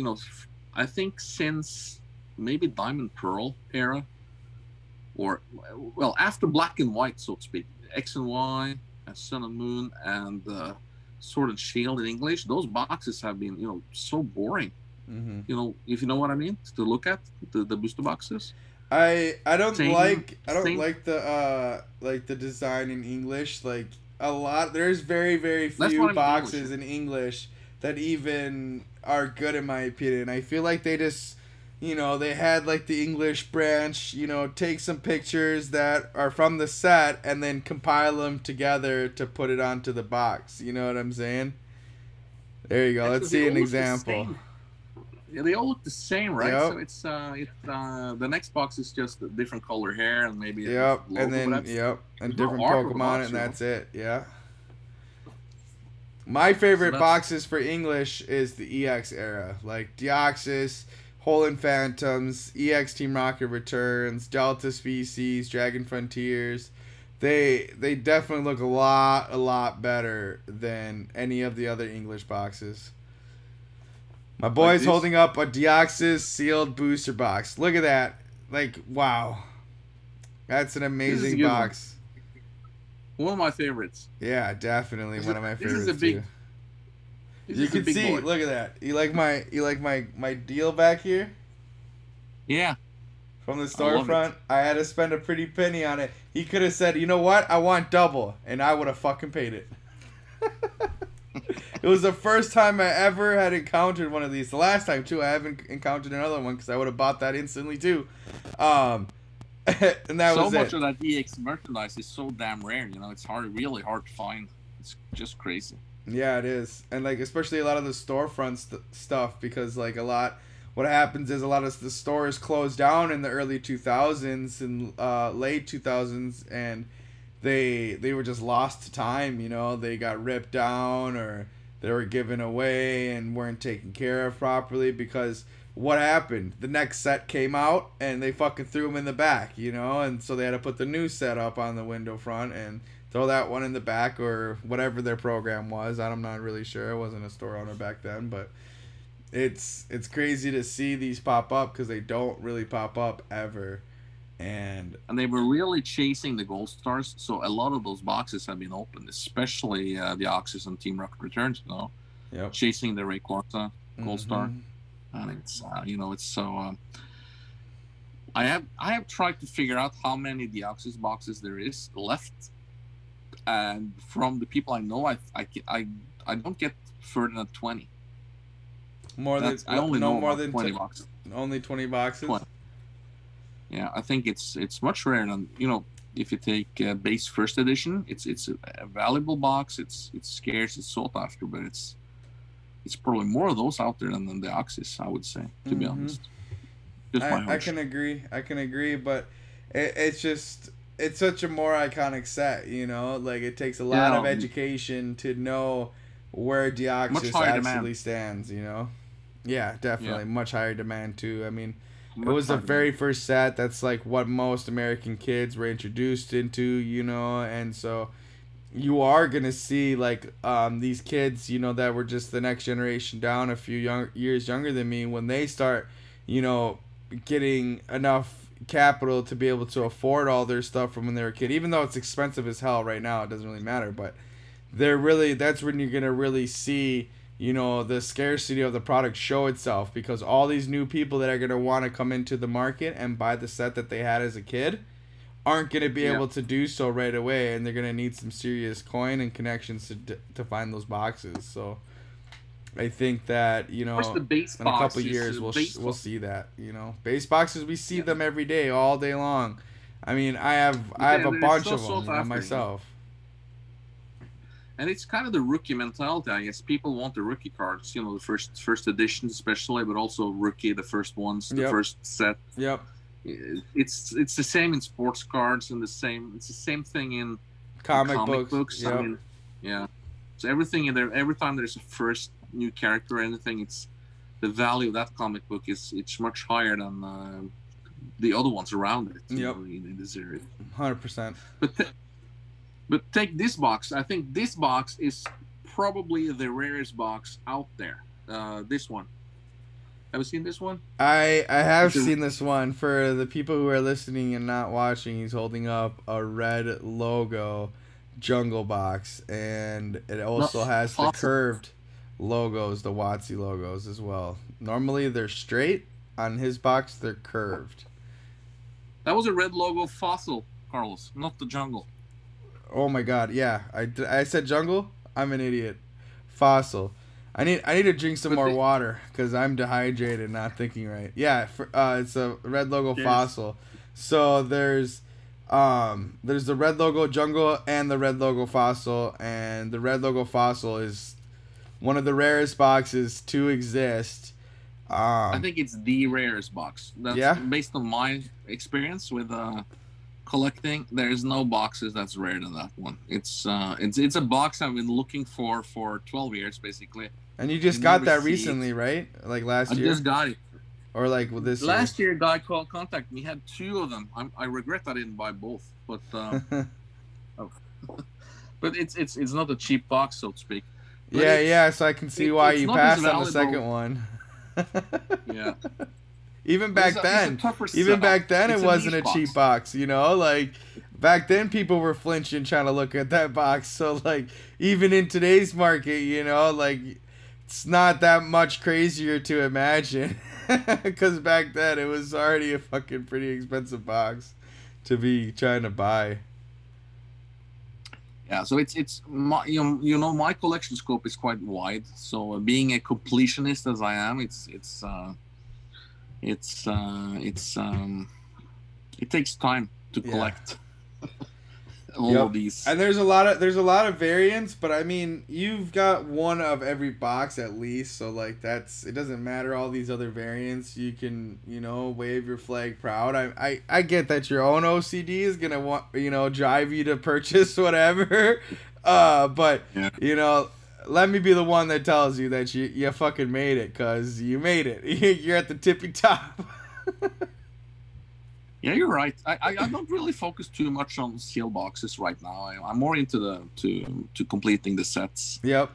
Speaker 2: I think since maybe Diamond Pearl era, or well after Black and White, so to speak, X and Y and Sun and Moon and Sword and Shield in English, those boxes have been so boring. If you know what I mean, to look at the booster boxes.
Speaker 1: I don't like the design in English. Like a lot, there's very few boxes in English that even are good in my opinion. I feel like they just they had like the English branch take some pictures that are from the set and then compile them together to put it onto the box. You know what I'm saying? There you go. Let's see an example.
Speaker 2: Yeah, they all look the same, right?
Speaker 1: Yep.
Speaker 2: So it's the next box is just a different color hair and maybe
Speaker 1: and then and different Pokemon and that's it. Yeah. My favorite boxes for English is the EX era, like Deoxys, Hoenn Phantoms, EX Team Rocket Returns, Delta Species, Dragon Frontiers. They definitely look a lot better than any of the other English boxes. My boy's holding up a Deoxys sealed booster box. Look at that. Like, wow. That's an amazing box.
Speaker 2: One of my favorites.
Speaker 1: Yeah, definitely one of my favorites.
Speaker 2: This is a big.
Speaker 1: You can see. Look at that. You like my deal back here?
Speaker 2: Yeah.
Speaker 1: From the storefront. I had to spend a pretty penny on it. He could have said, "You know what? I want double," and I would have fucking paid it. It was the first time I ever had encountered one of these. The last time too, I haven't encountered another one because I would have bought that instantly too. And that was it.
Speaker 2: So much of that EX merchandise is so damn rare. It's really hard to find. It's just crazy.
Speaker 1: Yeah, it is, and like especially a lot of the storefront stuff because like what happens is a lot of the stores closed down in the early 2000s and late 2000s, and they were just lost to time. They got ripped down or they were given away and weren't taken care of properly because what happened? The next set came out and they fucking threw them in the back, and so they had to put the new set up on the window front and throw that one in the back or whatever their program was. I'm not really sure. I wasn't a store owner back then, but it's crazy to see these pop up because they don't really pop up ever. And
Speaker 2: they were really chasing the gold stars, so a lot of those boxes have been opened, especially the Oxys and Team Rocket Returns.
Speaker 1: Yep.
Speaker 2: Chasing the Rayquaza gold star, and it's it's so. I have tried to figure out how many Deoxys boxes there is left, and from the people I know, I don't get further than 20. I only know
Speaker 1: more
Speaker 2: about
Speaker 1: than
Speaker 2: 20 boxes.
Speaker 1: Only 20 boxes.
Speaker 2: 20. Yeah, I think it's much rarer than, if you take base first edition, it's a valuable box. It's scarce, it's sought after, but it's probably more of those out there than the Deoxys, I would say, to be honest. Just my hunch.
Speaker 1: I can agree, but it's such a more iconic set, like it takes a lot of education to know where Deoxys actually stands, Yeah, definitely. Much higher demand too. I mean, it was the very first set. That's like what most American kids were introduced into, and so you are gonna see like these kids, that were just the next generation down, a few years younger than me, when they start, getting enough capital to be able to afford all their stuff from when they were a kid. Even though it's expensive as hell right now, it doesn't really matter. But that's when you're gonna really see, the scarcity of the product show itself, because all these new people that are gonna want to come into the market and buy the set that they had as a kid aren't going to be able to do so right away, and they're going to need some serious coin and connections to find those boxes. So I think that, in a couple of years we'll see that, base boxes, we see them every day, all day long. I mean, I have a bunch of them myself.
Speaker 2: And it's kind of the rookie mentality, I guess. People want the rookie cards, the first editions especially, but also rookie, the first ones, the first set.
Speaker 1: Yep.
Speaker 2: It's the same in sports cards, and it's the same thing in
Speaker 1: comic books.
Speaker 2: Yep. I mean, yeah. So everything in there, every time there's a first new character or anything, it's the value of that comic book it's much higher than the other ones around it. In this area.
Speaker 1: 100%.
Speaker 2: But take this box. I think this box is probably the rarest box out there. This one. Have you seen this one?
Speaker 1: I have seen this one. For the people who are listening and not watching, he's holding up a red logo jungle box, and it also has the curved logos, the WotC logos as well. Normally they're straight. On his box, they're curved.
Speaker 2: That was a red logo fossil, Carlos, not the jungle.
Speaker 1: Oh my god, yeah. I said jungle? I'm an idiot. Fossil. I need to drink some more water because I'm dehydrated, not thinking right. Yeah, it's a red logo fossil. So there's the red logo jungle and the red logo fossil, and the red logo fossil is one of the rarest boxes to exist.
Speaker 2: I think it's the rarest box. That's based on my experience with collecting. There's no boxes that's rarer than that one. It's a box I've been looking for 12 years basically.
Speaker 1: And you just got that recently, right? Like last year?
Speaker 2: I just got it.
Speaker 1: Or like with this
Speaker 2: last year, a guy contacted me. He had 2 of them. I regret I didn't buy both, but but it's not a cheap box, so to speak. But
Speaker 1: so I can see why you passed on the second one.
Speaker 2: Yeah.
Speaker 1: Even back then, it wasn't a cheap box, like back then people were flinching trying to look at that box. So like even in today's market, like it's not that much crazier to imagine, because back then it was already a fucking pretty expensive box to be trying to buy.
Speaker 2: Yeah, so it's my, my collection scope is quite wide. So being a completionist as I am, it takes time to collect all of these.
Speaker 1: And there's a lot of variants, but I mean, you've got one of every box at least, so like it doesn't matter all these other variants. You can, wave your flag proud. I get that your own OCD is gonna want, drive you to purchase whatever. But let me be the one that tells you that you fucking made it, cause you made it. You're at the tippy top.
Speaker 2: Yeah, you're right. I don't really focus too much on seal boxes right now. I'm more into to completing the sets.
Speaker 1: Yep.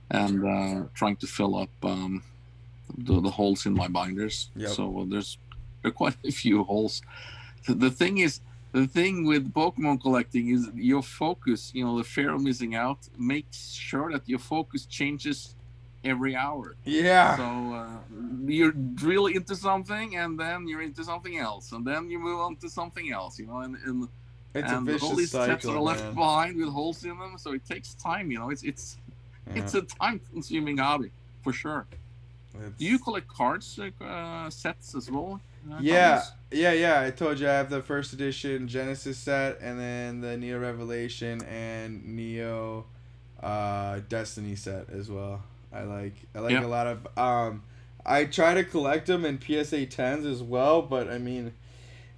Speaker 2: And trying to fill up the holes in my binders.
Speaker 1: Yep.
Speaker 2: So there are quite a few holes. The thing with Pokemon collecting is your focus. The fear of missing out makes sure that your focus changes every hour.
Speaker 1: Yeah.
Speaker 2: So you're really into something, and then you're into something else, and then you move on to something else. You know,
Speaker 1: It's a
Speaker 2: and all
Speaker 1: vicious
Speaker 2: these sets
Speaker 1: cycle,
Speaker 2: are left
Speaker 1: man.
Speaker 2: behind with holes in them, so it takes time. You know,
Speaker 1: Yeah.
Speaker 2: it's a time-consuming hobby for sure. Do you
Speaker 1: It's
Speaker 2: collect cards sets as well,
Speaker 1: yeah,
Speaker 2: Thomas?
Speaker 1: yeah. I told you I have the first edition Genesis set, and then the Neo Revelation and Neo Destiny set as well. I like
Speaker 2: Yeah,
Speaker 1: a lot of I try to collect them in PSA 10s as well, but I mean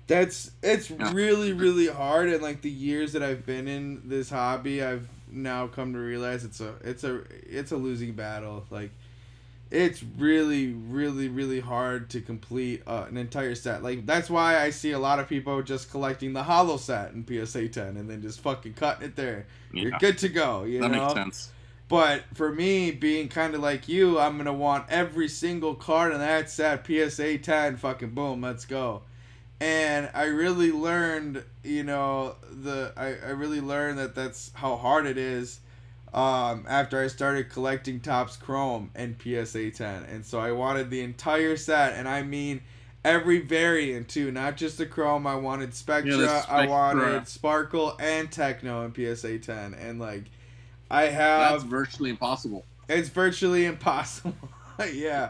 Speaker 1: it's
Speaker 2: yeah,
Speaker 1: really really hard, and like the years that I've been in this hobby, I've now come to realize it's a losing battle. Like it's really really really hard to complete an entire set. Like that's why I see a lot of people just collecting the holo set in PSA 10 and then just fucking cutting it there. You're
Speaker 2: yeah.
Speaker 1: good to go, you
Speaker 2: That makes
Speaker 1: know.
Speaker 2: sense.
Speaker 1: But for me, being kind of like you, I'm gonna want every single card in that set. PSA 10, fucking boom, let's go. And I really learned, I really learned that that's how hard it is. After I started collecting Topps Chrome and PSA 10, and so I wanted the entire set, and I mean every variant too, not just the Chrome. I wanted
Speaker 2: Yeah, the
Speaker 1: Spectra, I
Speaker 2: Spectra.
Speaker 1: wanted Sparkle and Techno in PSA 10, and like I
Speaker 2: That's
Speaker 1: have,
Speaker 2: virtually impossible.
Speaker 1: it's virtually impossible. Yeah.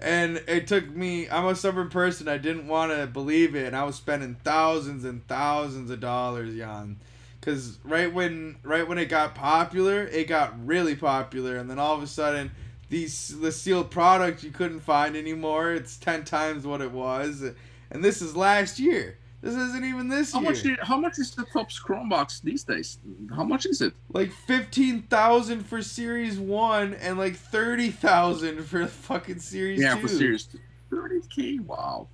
Speaker 1: And it took me, I'm a stubborn person. I didn't want to believe it. And I was spending thousands and thousands of dollars, Jan. Because right when it got popular, it got really popular. And then all of a sudden, the sealed product you couldn't find anymore. It's 10 times what it was. And this is last year. This isn't even this year.
Speaker 2: How much is the Topps Chrome box these days? How much is it?
Speaker 1: Like 15,000 for Series 1 and like 30,000 for fucking Series
Speaker 2: Yeah,
Speaker 1: 2.
Speaker 2: for Series 30K. Wow,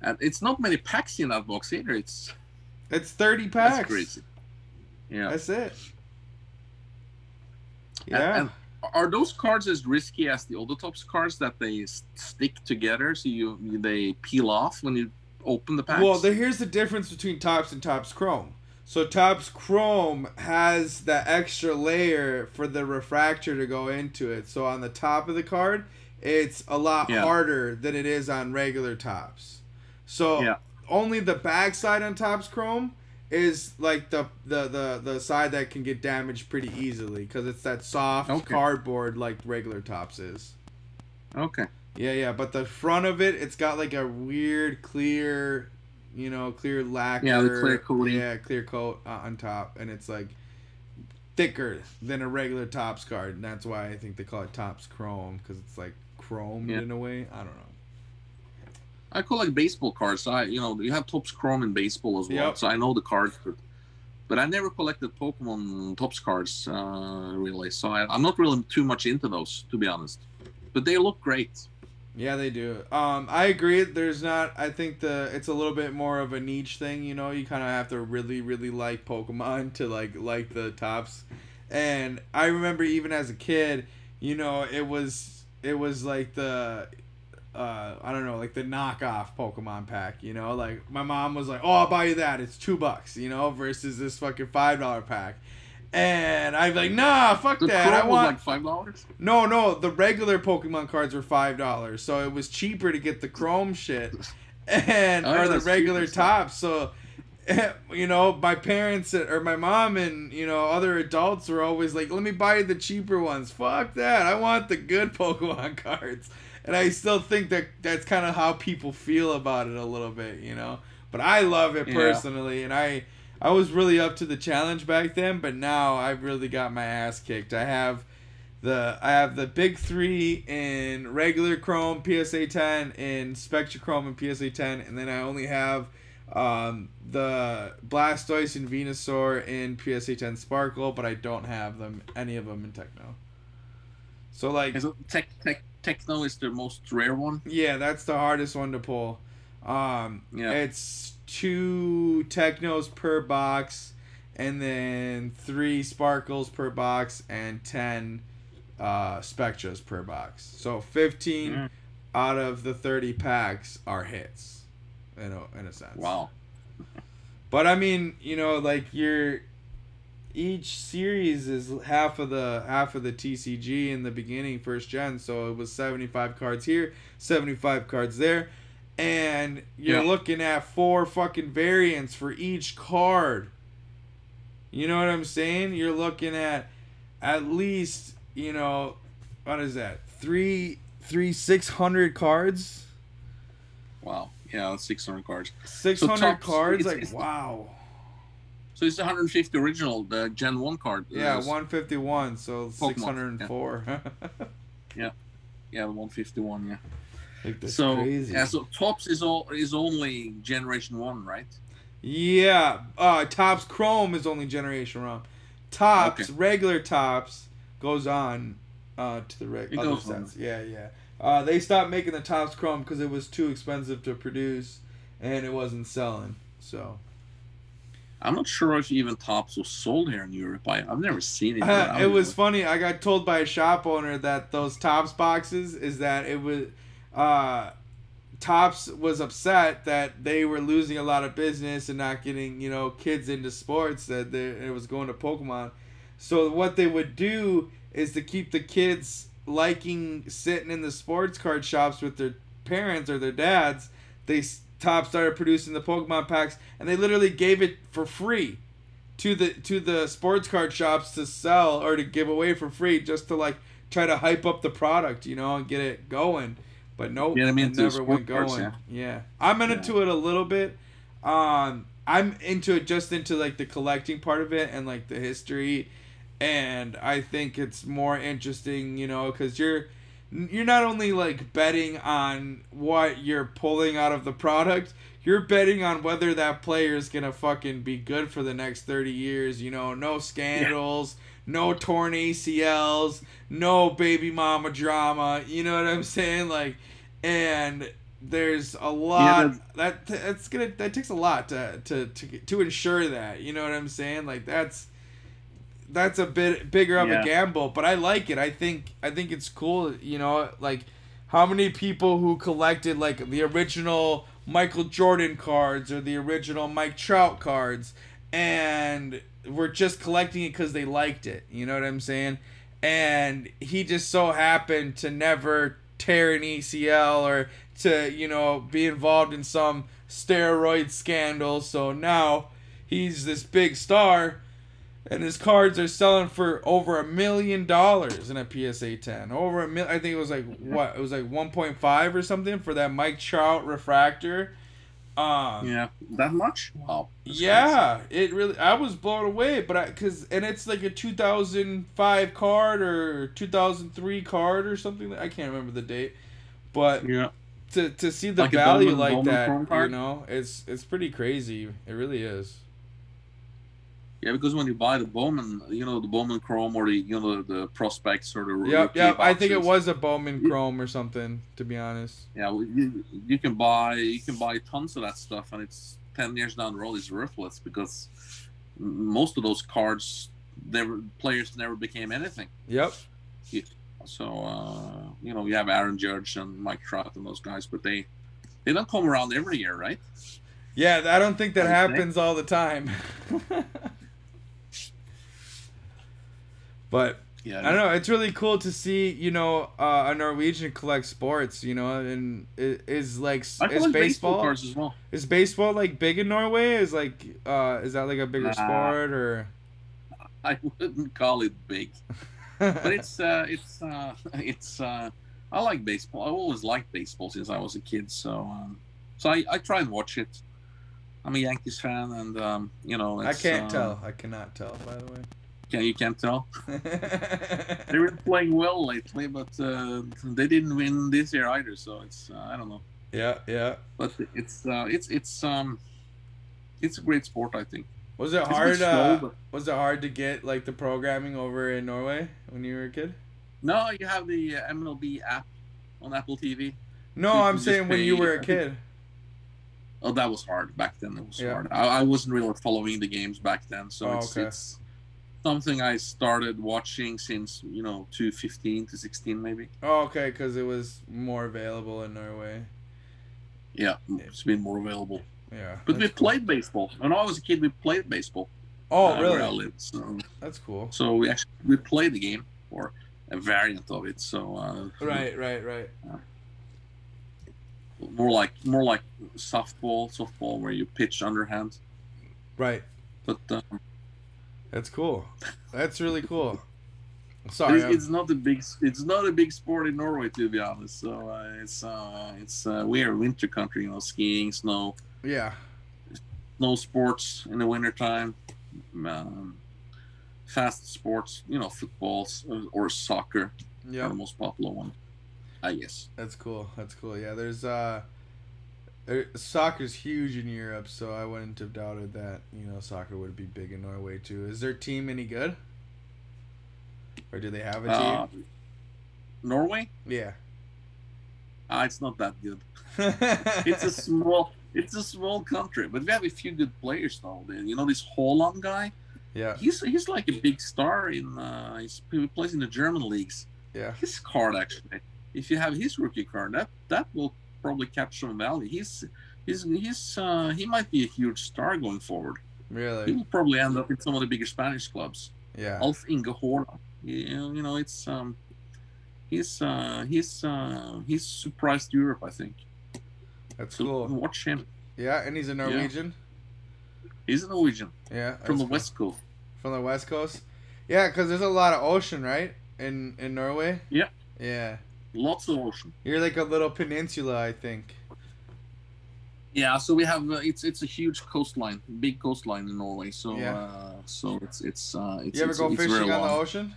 Speaker 2: and it's not many packs in that box either.
Speaker 1: It's 30
Speaker 2: That's
Speaker 1: packs.
Speaker 2: crazy. Yeah,
Speaker 1: That's it.
Speaker 2: and,
Speaker 1: Yeah.
Speaker 2: and are those cards as risky as the other Topps cards that they stick together so they peel off when you open the packs?
Speaker 1: Well, here's the difference between Topps and Topps Chrome. So Topps Chrome has that extra layer for the refractor to go into it. So on the top of the card, it's a lot
Speaker 2: Yeah.
Speaker 1: harder than it is on regular Topps. So
Speaker 2: Yeah.
Speaker 1: only the backside on Topps Chrome is like the side that can get damaged pretty easily because it's that soft
Speaker 2: Okay.
Speaker 1: cardboard like regular Topps is.
Speaker 2: Okay.
Speaker 1: Yeah, but the front of it, it's got like a weird clear, clear lacquer.
Speaker 2: Yeah, the clear coating.
Speaker 1: Yeah, clear coat on top, and it's like thicker than a regular Topps card, and that's why I think they call it Topps Chrome because it's like chromed in a way. I don't know.
Speaker 2: I collect baseball cards. You have Topps Chrome in baseball as well,
Speaker 1: Yep.
Speaker 2: so I know the cards. But I never collected Pokemon Topps cards, really. So I'm not really too much into those, to be honest. But they look great.
Speaker 1: Yeah, they do. I agree. There's not. I think it's a little bit more of a niche thing. You kind of have to really, really like Pokemon to like the Topps. And I remember even as a kid, it was like the I don't know, like the knockoff Pokemon pack, like my mom was like, "Oh, I'll buy you that. It's $2, versus this fucking $5 pack." And I'd be like, "Nah, fuck
Speaker 2: The
Speaker 1: that.
Speaker 2: Chrome
Speaker 1: I want
Speaker 2: was like $5.
Speaker 1: No, the regular Pokemon cards were $5, so it was cheaper to get the Chrome shit and
Speaker 2: Oh, yeah,
Speaker 1: or the
Speaker 2: that's
Speaker 1: regular
Speaker 2: cheaper,
Speaker 1: Tops. So, my parents or my mom and other adults were always like, "Let me buy you the cheaper ones." Fuck that! I want the good Pokemon cards, and I still think that that's kind of how people feel about it a little bit, But I love it personally, and I was really up to the challenge back then, but now I've really got my ass kicked. I have the big three in regular Chrome PSA 10, in Spectra Chrome and PSA 10, and then I only have the Blastoise and Venusaur in PSA 10 Sparkle, but I don't have any of them in Techno. So like,
Speaker 2: Techno is the most rare one.
Speaker 1: yeah, that's the hardest one to pull. It's 2 Technos per box, and then 3 Sparkles per box, and 10 Spectras per box. So 15 out of the 30 packs are hits, in a sense.
Speaker 2: Wow.
Speaker 1: But I mean, like each series is half of the TCG in the beginning, first gen. So it was 75 cards here, 75 cards there, and you're looking at 4 fucking variants for each card. You know what I'm saying? You're looking at least, you know, what is that? 600 cards.
Speaker 2: Wow. Yeah, that's 600 cards.
Speaker 1: 600 cards, like wow.
Speaker 2: So it's 150 original, the Gen 1 card.
Speaker 1: Yeah, 151, so
Speaker 2: Pokemon,
Speaker 1: 604.
Speaker 2: Yeah, yeah, 151, yeah.
Speaker 1: Like, that's
Speaker 2: so
Speaker 1: crazy.
Speaker 2: Yeah, so Tops is only Generation 1, right?
Speaker 1: Yeah, Topps Chrome is only Generation 1. Topps, regular Topps, goes on to the other sets. Yeah. They stopped making the Topps Chrome because it was too expensive to produce, and it wasn't selling, so...
Speaker 2: I'm not sure if even Topps was sold here in Europe. I've never seen it.
Speaker 1: It was funny. I got told by a shop owner that those Topps boxes is that it was Topps was upset that they were losing a lot of business and not getting, you know, kids into sports, that it was going to Pokemon. So what they would do is to keep the kids liking sitting in the sports card shops with their parents or their dads. Topps started producing the Pokemon packs, and they literally gave it for free to the sports card shops to sell or to give away for free, just to like try to hype up the product, you know, and get it going. But nope, it never went going. Cards, yeah, I'm into it a little bit. I'm into it, just into like the collecting part of it and like the history, and I think it's more interesting, you know, because you're not only like betting on what you're pulling out of the product, you're betting on whether that player is gonna fucking be good for the next 30 years. You know, no scandals, no torn ACLs, no baby mama drama. You know what I'm saying? Like, and there's a lot that takes a lot to ensure that. You know what I'm saying? Like that's a bit bigger of a gamble, but I like it. I think it's cool, you know, like how many people who collected like the original Michael Jordan cards or the original Mike Trout cards and were just collecting it because they liked it, you know what I'm saying? And he just so happened to never tear an ACL or to, you know, be involved in some steroid scandal, so now he's this big star. And his cards are selling for over $1 million in a PSA 10. Over $1 million. I think it was like what? It was like 1.5 or something for that Mike Trout refractor.
Speaker 2: Yeah, that much? Wow.
Speaker 1: Yeah, crazy. It really. I was blown away, but and it's like a 2005 card or 2003 card or something. I can't remember the date, but
Speaker 2: yeah,
Speaker 1: to see the like value like that, you know, it's pretty crazy. It really is.
Speaker 2: Yeah, because when you buy the Bowman, you know, the Bowman Chrome or the prospects or the
Speaker 1: yep. I think it was a Bowman Chrome or something, to be honest.
Speaker 2: Yeah, well, you can buy tons of that stuff, and it's 10 years down the road it's worthless because most of those cards, players never became anything.
Speaker 1: Yep.
Speaker 2: Yeah. So you know, you have Aaron Judge and Mike Trout and those guys, but they don't come around every year, right?
Speaker 1: Yeah, I don't think that happens all the time. But yeah, I don't know. It's really cool to see, you know, a Norwegian collect sports, you know, and is baseball
Speaker 2: cards as well.
Speaker 1: Is baseball like big in Norway? Is that like a bigger sport or?
Speaker 2: I wouldn't call it big, but it's I like baseball. I always liked baseball since I was a kid, so I try and watch it. I'm a Yankees fan, and you know,
Speaker 1: I can't tell. I cannot tell, by the way.
Speaker 2: You can't tell. They were playing well lately, but they didn't win this year either. So it's I don't know.
Speaker 1: Yeah.
Speaker 2: But it's a great sport, I think.
Speaker 1: Was it hard? Was it hard to get like the programming over in Norway when you were a kid?
Speaker 2: No, you have the MLB app on Apple TV.
Speaker 1: No, I'm saying when you were a kid.
Speaker 2: Oh, that was hard back then. It was hard. I wasn't really following the games back then, so it's something I started watching since 2015 to 16 maybe.
Speaker 1: Oh, okay, because it was more available in Norway.
Speaker 2: Yeah, it's been more available.
Speaker 1: Yeah,
Speaker 2: but we played baseball. When I was a kid, we played baseball.
Speaker 1: Oh,
Speaker 2: where I
Speaker 1: really?
Speaker 2: live. So
Speaker 1: That's cool.
Speaker 2: we played the game, or a variant of it. So
Speaker 1: Right, right, right.
Speaker 2: uh, more like softball where you pitch underhand.
Speaker 1: Right.
Speaker 2: But
Speaker 1: That's cool. That's really cool. Sorry,
Speaker 2: it's not a big sport in Norway, to be honest. So it's we are a winter country, you know, skiing,
Speaker 1: yeah.
Speaker 2: snow sports in the wintertime, um, fast sports, you know, footballs or soccer are
Speaker 1: Yep.
Speaker 2: the most popular one, I guess.
Speaker 1: That's cool. That's cool. Yeah, soccer's huge in Europe, so I wouldn't have doubted that, soccer would be big in Norway too. Is their team any good? Or do they have a
Speaker 2: Uh,
Speaker 1: team?
Speaker 2: Norway,
Speaker 1: Yeah.
Speaker 2: it's not that good. It's a small country, but we have a few good players now. You know this Haaland guy.
Speaker 1: Yeah.
Speaker 2: He's like a big star he plays in the German leagues.
Speaker 1: Yeah.
Speaker 2: His card actually, if you have his rookie card, that will probably catch some value. He might be a huge star going forward. He
Speaker 1: Really?
Speaker 2: will probably end up in some of the bigger Spanish clubs.
Speaker 1: Yeah.
Speaker 2: Alf Inge Haaland. You know it's he's surprised Europe, I think.
Speaker 1: That's
Speaker 2: So
Speaker 1: cool.
Speaker 2: watch him.
Speaker 1: Yeah, and he's a Norwegian.
Speaker 2: He's a Norwegian.
Speaker 1: Yeah.
Speaker 2: From the
Speaker 1: cool.
Speaker 2: West Coast.
Speaker 1: From the West Coast. Yeah, because there's a lot of ocean, right? In Norway.
Speaker 2: Yeah.
Speaker 1: Yeah.
Speaker 2: Lots of ocean.
Speaker 1: You're like a little peninsula, I think.
Speaker 2: Yeah, so we have it's a huge coastline, big coastline in Norway. So it's
Speaker 1: You ever go fishing on the ocean?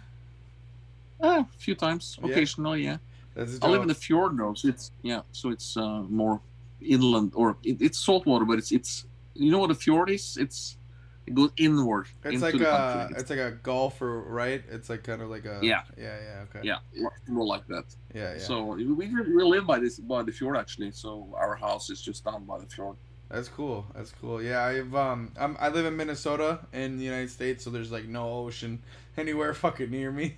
Speaker 2: A few times, occasionally, yeah.
Speaker 1: That's
Speaker 2: I live in the fjord though, so it's more inland, or it's saltwater, but it's you know what a fjord is? It goes inward.
Speaker 1: It's
Speaker 2: into
Speaker 1: like
Speaker 2: the country.
Speaker 1: it's like a gulf, or right? It's like kind of like a
Speaker 2: Yeah.
Speaker 1: Okay.
Speaker 2: Yeah, more like that.
Speaker 1: Yeah.
Speaker 2: So we live by the fjord actually. So our house is just down by the fjord.
Speaker 1: That's cool. That's cool. Yeah, I live in Minnesota in the United States, so there's like no ocean anywhere fucking near me.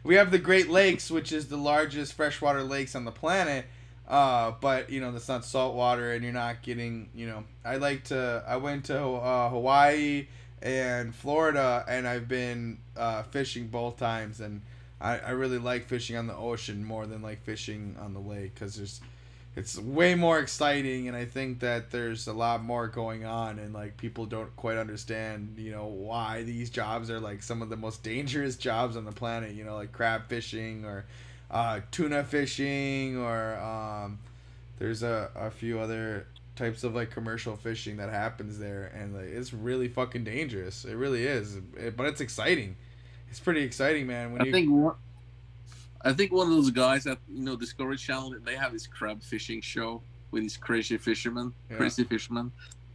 Speaker 1: We have the Great Lakes, which is the largest freshwater lakes on the planet. But that's not salt water, and you're not getting. I went to Hawaii and Florida, and I've been fishing both times, and I really like fishing on the ocean more than like fishing on the lake, because it's way more exciting, and I think that there's a lot more going on, and like people don't quite understand why these jobs are like some of the most dangerous jobs on the planet, like crab fishing or tuna fishing, or there's a few other types of like commercial fishing that happens there, and like it's really fucking dangerous. It really is, but it's exciting. It's pretty exciting, man.
Speaker 2: I think one of those guys at Discovery Channel, they have this crab fishing show with these crazy fishermen.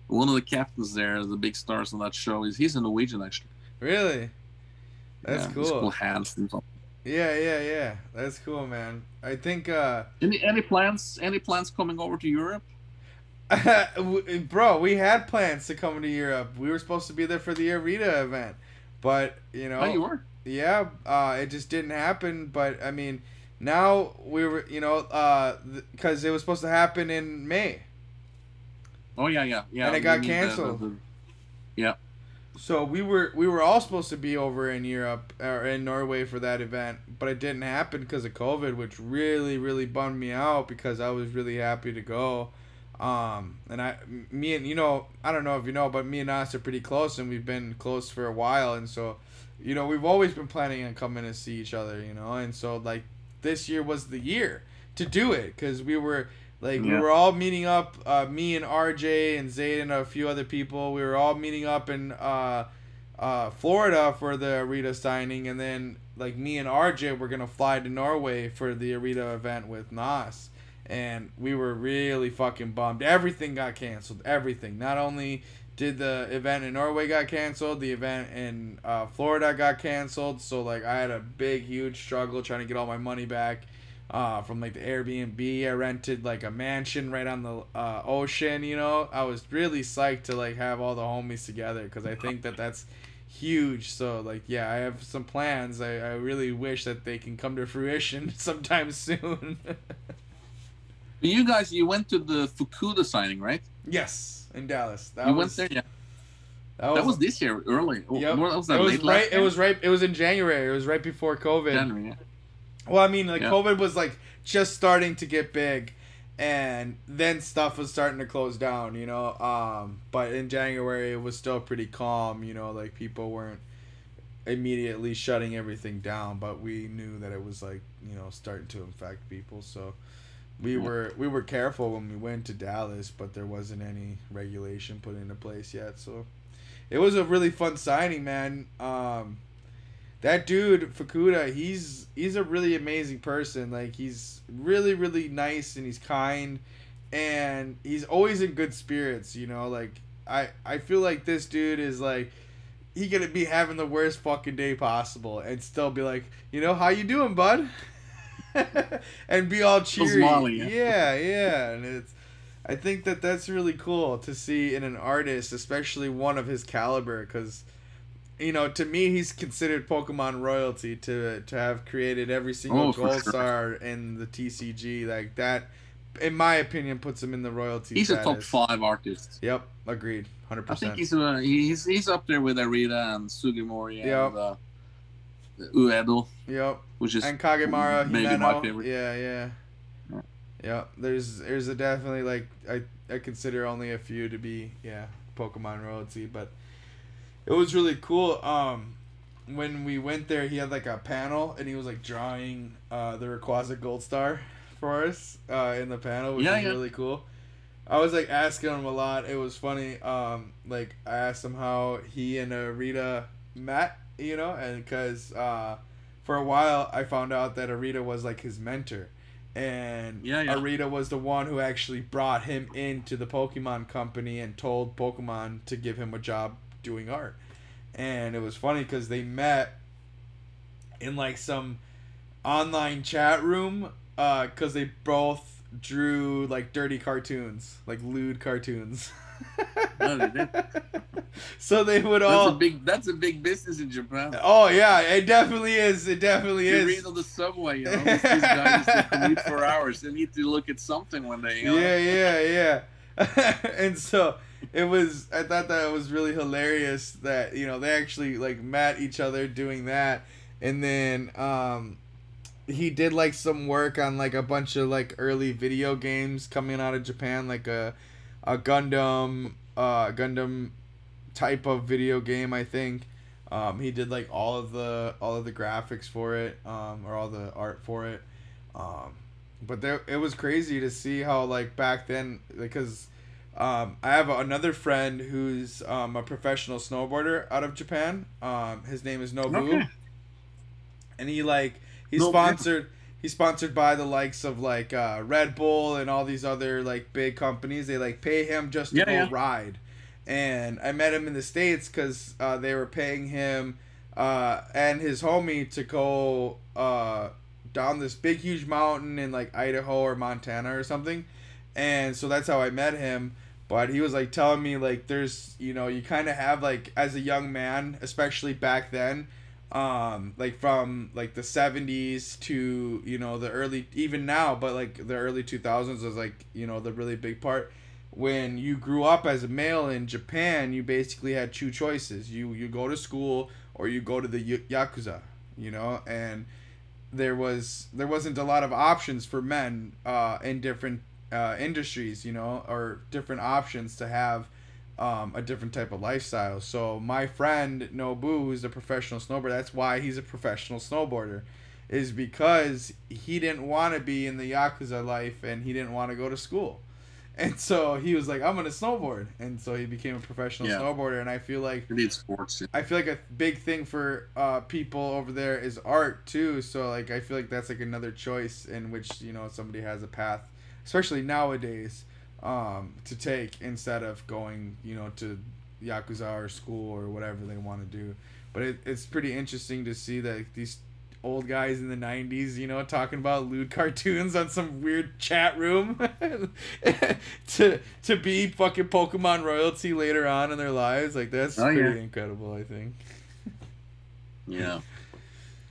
Speaker 2: One of the captains there, the big stars on that show, he's a Norwegian actually.
Speaker 1: Really? That's cool.
Speaker 2: He's called Hans and something.
Speaker 1: Yeah. That's cool, man. I think
Speaker 2: any plans coming over to Europe?
Speaker 1: Bro, we had plans to come to Europe. We were supposed to be there for the Arita event, but
Speaker 2: Oh, you were?
Speaker 1: Yeah, it just didn't happen. But I mean, now we were, because it was supposed to happen in May.
Speaker 2: Oh yeah.
Speaker 1: And it got canceled.
Speaker 2: Yeah.
Speaker 1: So we were all supposed to be over in Europe or in Norway for that event, but it didn't happen because of COVID, which really, really bummed me out, because I was really happy to go. And I don't know if you know, but me and Nas are pretty close, and we've been close for a while, and so we've always been planning on coming to see each other, and so like this year was the year to do it, because we were all meeting up, me and RJ and Zayd and a few other people. We were all meeting up in Florida for the Arita signing, and then like me and RJ were gonna fly to Norway for the Arita event with Nas, and we were really fucking bummed. Everything got canceled. Everything. Not only did the event in Norway got canceled, the event in Florida got canceled. So like I had a big, huge struggle trying to get all my money back from like the Airbnb. I rented like a mansion right on the ocean. I was really psyched to like have all the homies together, because I think that that's huge. So like yeah, I have some plans. I really wish that they can come to fruition sometime soon.
Speaker 2: You went to the Fukuda signing, right?
Speaker 1: Yes, in Dallas.
Speaker 2: Went there, yeah. That was this year, early.
Speaker 1: Yep.
Speaker 2: What was that, late last year?
Speaker 1: It was in January. It was right before COVID.
Speaker 2: January, yeah.
Speaker 1: Well, I mean, like, COVID was like just starting to get big, and then stuff was starting to close down, you know. But in January, it was still pretty calm, you know, like people weren't immediately shutting everything down, but we knew that it was like, you know, starting to infect people. So we were careful when we went to Dallas, but there wasn't any regulation put into place yet. So it was a really fun signing, man. That dude Fukuda, he's a really amazing person. Like, he's really, really nice, and he's kind, and he's always in good spirits, you know. Like, I feel like this dude is like, he gonna be having the worst fucking day possible and still be like, you know, how you doing, bud? And be all cheery.
Speaker 2: Smiley,
Speaker 1: yeah. And I think that's really cool to see in an artist, especially one of his caliber, because, you know, to me, he's considered Pokemon royalty to have created every single gold star in the TCG. Like, that, in my opinion, puts him in the royalty
Speaker 2: He's
Speaker 1: status.
Speaker 2: a top 5 artist.
Speaker 1: Yep, agreed, 100%.
Speaker 2: I think he's up there with Arita and Sugimori and Uedo.
Speaker 1: Yep.
Speaker 2: Which is
Speaker 1: and Kagemara,
Speaker 2: maybe
Speaker 1: Himeno.
Speaker 2: my favorite.
Speaker 1: Yeah. There's a definitely, like, I consider only a few to be Pokemon royalty, but it was really cool. When we went there, he had like a panel, and he was like drawing the Rayquaza Gold Star for us in the panel, which was really cool. I was like asking him a lot. It was funny. Like, I asked him how he and Arita met, you know, and because for a while I found out that Arita was like his mentor, and Arita was the one who actually brought him into the Pokemon company and told Pokemon to give him a job doing art. And it was funny because they met in like some online chat room because they both drew like dirty cartoons, like lewd cartoons.
Speaker 2: No, they did.
Speaker 1: So they would
Speaker 2: that's a big business in Japan.
Speaker 1: Oh yeah, it definitely is. It definitely is.
Speaker 2: You read on the subway, you know, these guys that commute for hours. They need to look at something one day, you know?
Speaker 1: Yeah. And so I thought that it was really hilarious that, you know, they actually like met each other doing that. And then he did like some work on like a bunch of like early video games coming out of Japan, like a Gundam type of video game, I think. He did like all of the graphics for it, or all the art for it. But it was crazy to see how, like, back then, because I have another friend who's a professional snowboarder out of Japan. His name is Nobu.
Speaker 2: Okay.
Speaker 1: And he's sponsored by the likes of like Red Bull and all these other like big companies. They like pay him just to go ride. And I met him in the States because they were paying him and his homie to go down this big huge mountain in like Idaho or Montana or something. And so that's how I met him. But he was like telling me like there's, you know, you kind of have like as a young man, especially back then, like from like the 70s to, you know, the early, even now, but like the early 2000s was like, you know, the really big part. When you grew up as a male in Japan, you basically had two choices. You go to school or you go to the Yakuza, you know, and there wasn't a lot of options for men in different industries, you know, or different options to have a different type of lifestyle. So my friend Nobu, who's a professional snowboarder, that's why he's a professional snowboarder, is because he didn't want to be in the Yakuza life and he didn't want to go to school. And so he was like, I'm going to snowboard. And so he became a professional snowboarder. And I feel like
Speaker 2: you need sports.
Speaker 1: I feel like a big thing for people over there is art too. So like I feel like that's like another choice in which, you know, somebody has a path, especially nowadays, to take instead of going, you know, to Yakuza or school or whatever they want to do. But it's pretty interesting to see that these old guys in the 90s, you know, talking about lewd cartoons on some weird chat room to be fucking Pokemon royalty later on in their lives. Like, that's pretty incredible, I think.
Speaker 2: Yeah,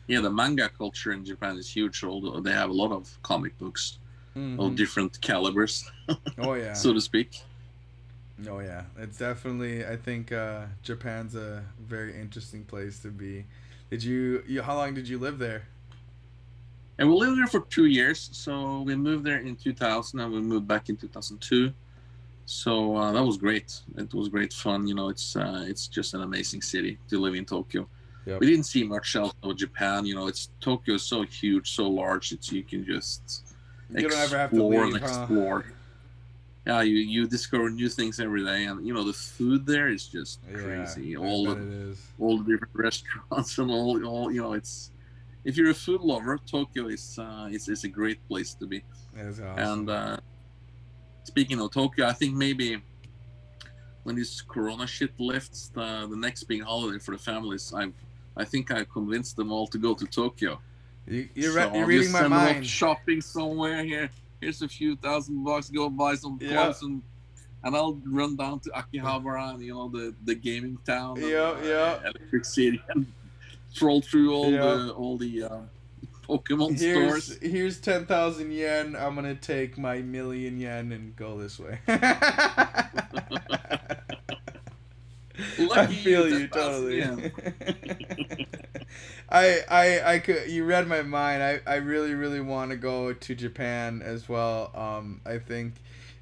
Speaker 2: the manga culture in Japan is huge, although they have a lot of comic books of different calibers,
Speaker 1: oh yeah,
Speaker 2: so to speak.
Speaker 1: Oh yeah, it's definitely. I think Japan's a very interesting place to be. Did you? How long did you live there?
Speaker 2: And we lived there for 2 years. So we moved there in 2000, and we moved back in 2002. So that was great. It was great fun. It's just an amazing city to live in Tokyo.
Speaker 1: Yep.
Speaker 2: We didn't see much else of Japan. It's Tokyo is so huge, so large. You can just
Speaker 1: You don't ever have to
Speaker 2: explore
Speaker 1: leave,
Speaker 2: and
Speaker 1: huh?
Speaker 2: explore. Yeah, you discover new things every day, and the food there is just
Speaker 1: Yeah,
Speaker 2: crazy.
Speaker 1: I bet it is.
Speaker 2: All the different restaurants and all it's. If you're a food lover, Tokyo is a great place to be.
Speaker 1: That's
Speaker 2: And
Speaker 1: awesome.
Speaker 2: speaking of Tokyo, I think maybe when this Corona shit lifts, the next big holiday for the families, I think I convinced them all to go to Tokyo.
Speaker 1: You're
Speaker 2: So
Speaker 1: you're
Speaker 2: I'll
Speaker 1: reading
Speaker 2: just
Speaker 1: my
Speaker 2: send them off
Speaker 1: mind.
Speaker 2: shopping somewhere here. Here's a few $1,000. Go buy some
Speaker 1: Yep.
Speaker 2: clothes and I'll run down to Akihabara and the gaming town and
Speaker 1: Yep. Yep.
Speaker 2: Electric City and troll through
Speaker 1: Yep.
Speaker 2: all the Pokemon
Speaker 1: Here's
Speaker 2: stores.
Speaker 1: here's 10,000 yen. I'm gonna take my million yen and go this way. I
Speaker 2: Lucky
Speaker 1: feel
Speaker 2: you,
Speaker 1: you
Speaker 2: 10,000
Speaker 1: totally.
Speaker 2: yen.
Speaker 1: I could. You read my mind. I really really want to go to Japan as well. I think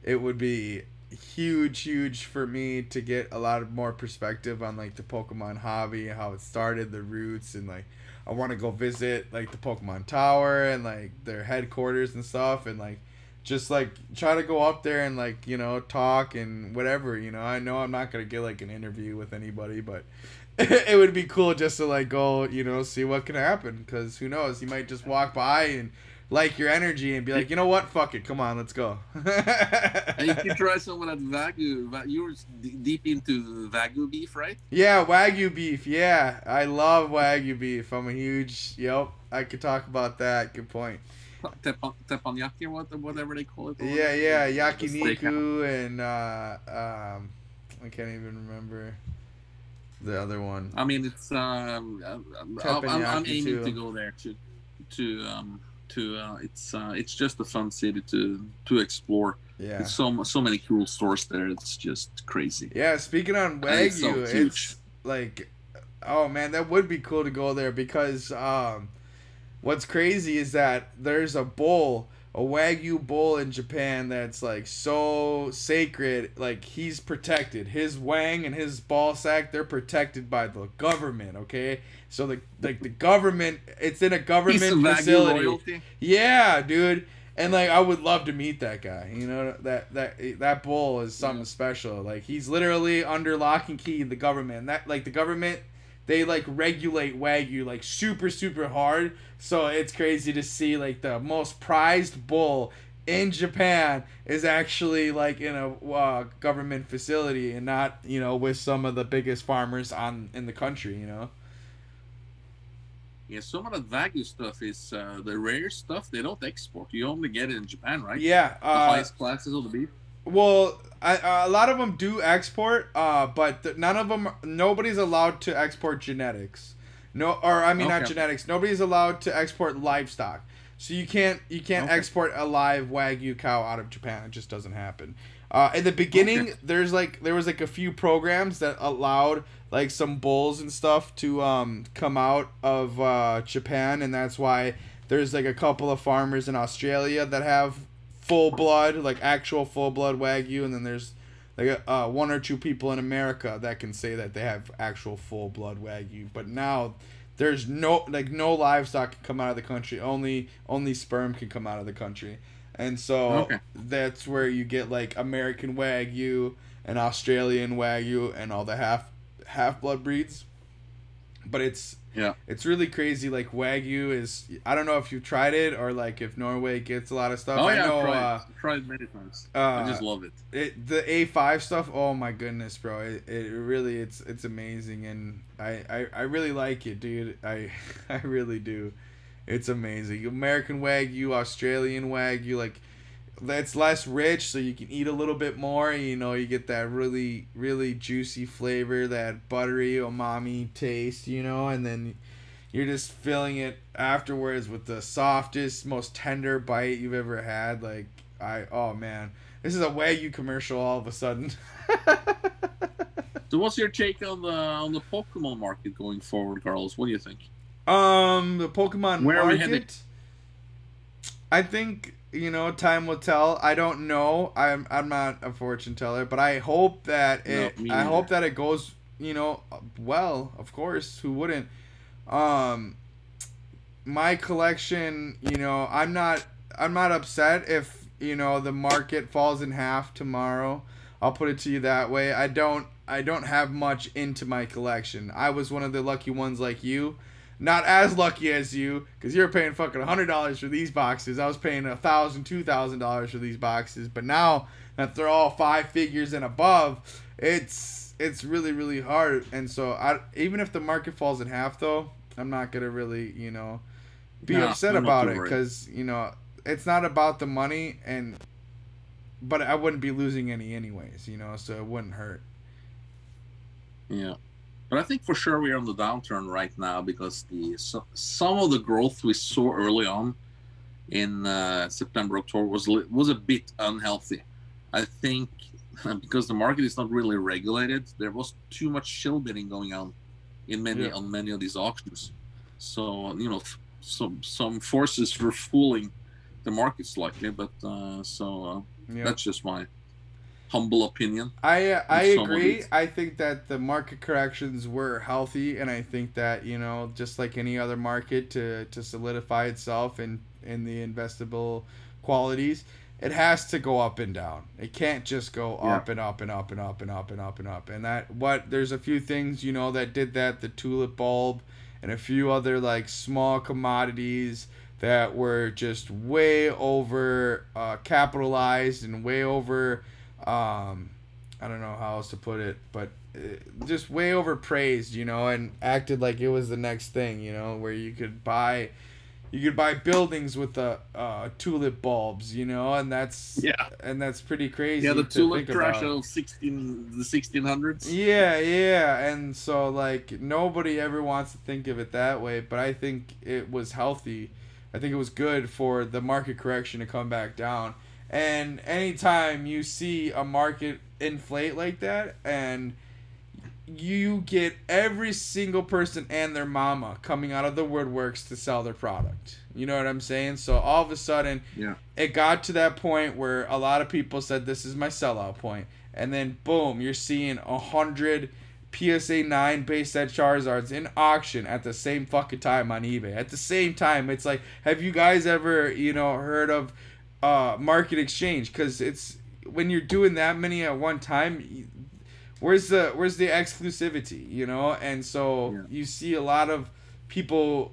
Speaker 1: it would be huge for me to get a lot of more perspective on like the Pokemon hobby, how it started, the roots, and like I want to go visit like the Pokemon Tower and like their headquarters and stuff, and like just like try to go up there and like talk and whatever. I know I'm not gonna get like an interview with anybody, but it would be cool just to like go see what can happen, because who knows, you might just walk by and like your energy and be like, you know what, fuck it, come on, let's go.
Speaker 2: And you can try some of that Wagyu. You were deep into Wagyu beef, right?
Speaker 1: Yeah, Wagyu beef. Yeah, I love Wagyu beef. I'm a huge. Yep, I could talk about that. Good point.
Speaker 2: Teppanyaki or whatever they call it.
Speaker 1: Yeah, yeah,
Speaker 2: The steakhouse.
Speaker 1: yakiniku and I can't even remember the other one.
Speaker 2: I mean, it's I'm
Speaker 1: Teppanyaki
Speaker 2: aiming to
Speaker 1: too.
Speaker 2: go there to it's just a fun city to explore.
Speaker 1: Yeah.
Speaker 2: It's so many cool stores there. It's just crazy.
Speaker 1: Yeah, speaking on
Speaker 2: And it's so
Speaker 1: Wagyu,
Speaker 2: huge.
Speaker 1: it's like, oh man, that would be cool to go there because what's crazy is that there's a bull, a Wagyu bull in Japan that's like so sacred. Like he's protected. His wang and his ball sack, they're protected by the government. Okay, so the government, it's in a
Speaker 2: Piece of
Speaker 1: government
Speaker 2: Wagyu
Speaker 1: facility.
Speaker 2: royalty.
Speaker 1: Yeah, dude. And like I would love to meet that guy. That bull is something special. Like he's literally under lock and key in the government. That like the government, they like regulate Wagyu like super hard. So it's crazy to see like the most prized bull in Japan is actually like in a government facility and not with some of the biggest farmers in the country.
Speaker 2: Yeah, some of the Wagyu stuff is the rare stuff they don't export. You only get it in Japan, right?
Speaker 1: Yeah.
Speaker 2: The highest classes of the beef.
Speaker 1: Well, a lot of them do export, but none of them. Nobody's allowed to export genetics. No, or I mean not
Speaker 2: Okay.
Speaker 1: genetics. Nobody's allowed to export livestock. So you can't
Speaker 2: Okay.
Speaker 1: export a live Wagyu cow out of Japan. It just doesn't happen. In the beginning,
Speaker 2: Okay.
Speaker 1: there was like a few programs that allowed like some bulls and stuff to come out of Japan, and that's why there's like a couple of farmers in Australia that have full blood, like actual full blood Wagyu, and then there's like one or two people in America that can say that they have actual full blood Wagyu. But now there's no livestock can come out of the country. Only sperm can come out of the country, and so
Speaker 2: Okay.
Speaker 1: that's where you get like American Wagyu and Australian Wagyu and all the half blood breeds. But
Speaker 2: Yeah.
Speaker 1: it's really crazy. Like Wagyu is, I don't know if you've tried it or like if Norway gets a lot of stuff.
Speaker 2: Oh
Speaker 1: I
Speaker 2: yeah,
Speaker 1: know
Speaker 2: I've tried it many times. I just love it.
Speaker 1: the A5 stuff. Oh my goodness, bro! It really it's amazing, and I really like it, dude. I really do. It's amazing. American Wagyu, Australian Wagyu, like that's less rich, so you can eat a little bit more. You get that really juicy flavor, that buttery umami taste. And then you're just filling it afterwards with the softest, most tender bite you've ever had. Like oh man, This is a Wagyu commercial all of a sudden.
Speaker 2: So what's your take on the Pokemon market going forward, Carlos? What do you think?
Speaker 1: The Pokemon
Speaker 2: Where are we
Speaker 1: market.
Speaker 2: headed?
Speaker 1: I think, time will tell. I don't know. I'm not a fortune teller, but I hope that I hope that it goes, well. Of course, who wouldn't? My collection, I'm not upset if, the market falls in half tomorrow. I'll put it to you that way. I don't have much into my collection. I was one of the lucky ones like you. Not as lucky as you, because you're paying fucking $100 for these boxes. I was paying $1,000, $2,000 for these boxes. But now that they're all 5 figures and above, it's really, really hard. And so even if the market falls in half, though, I'm not gonna really, be upset about it, because it's not about the money, but I wouldn't be losing any anyways, so it wouldn't hurt.
Speaker 2: Yeah. But I think for sure we're on the downturn right now, because some of the growth we saw early on in September, October was a bit unhealthy. I think because the market is not really regulated, there was too much shill bidding going on on many of these auctions. So some forces were fooling the market slightly, but that's just my humble opinion.
Speaker 1: I agree. I think that the market corrections were healthy, and I think that, just like any other market, to solidify itself in the investable qualities, it has to go up and down. It can't just go up and up and up and up and up and up and up. And there's a few things, that did that, the tulip bulb and a few other like small commodities that were just way over capitalized and way over I don't know how else to put it, but just way overpraised, and acted like it was the next thing, where you could buy buildings with the tulip bulbs, and that's pretty crazy.
Speaker 2: Yeah, the tulip crash of the 1600s.
Speaker 1: Yeah, and so like nobody ever wants to think of it that way, but I think it was healthy. I think it was good for the market correction to come back down. And anytime you see a market inflate like that, and you get every single person and their mama coming out of the woodworks to sell their product. You know what I'm saying? So all of a sudden, it got to that point where a lot of people said, this is my sellout point. And then, boom, you're seeing 100 PSA 9 base set Charizards in auction at the same fucking time on eBay. At the same time, it's like, have you guys ever, heard of market exchange? Because it's when you're doing that many at one time, where's the exclusivity, and so you see a lot of people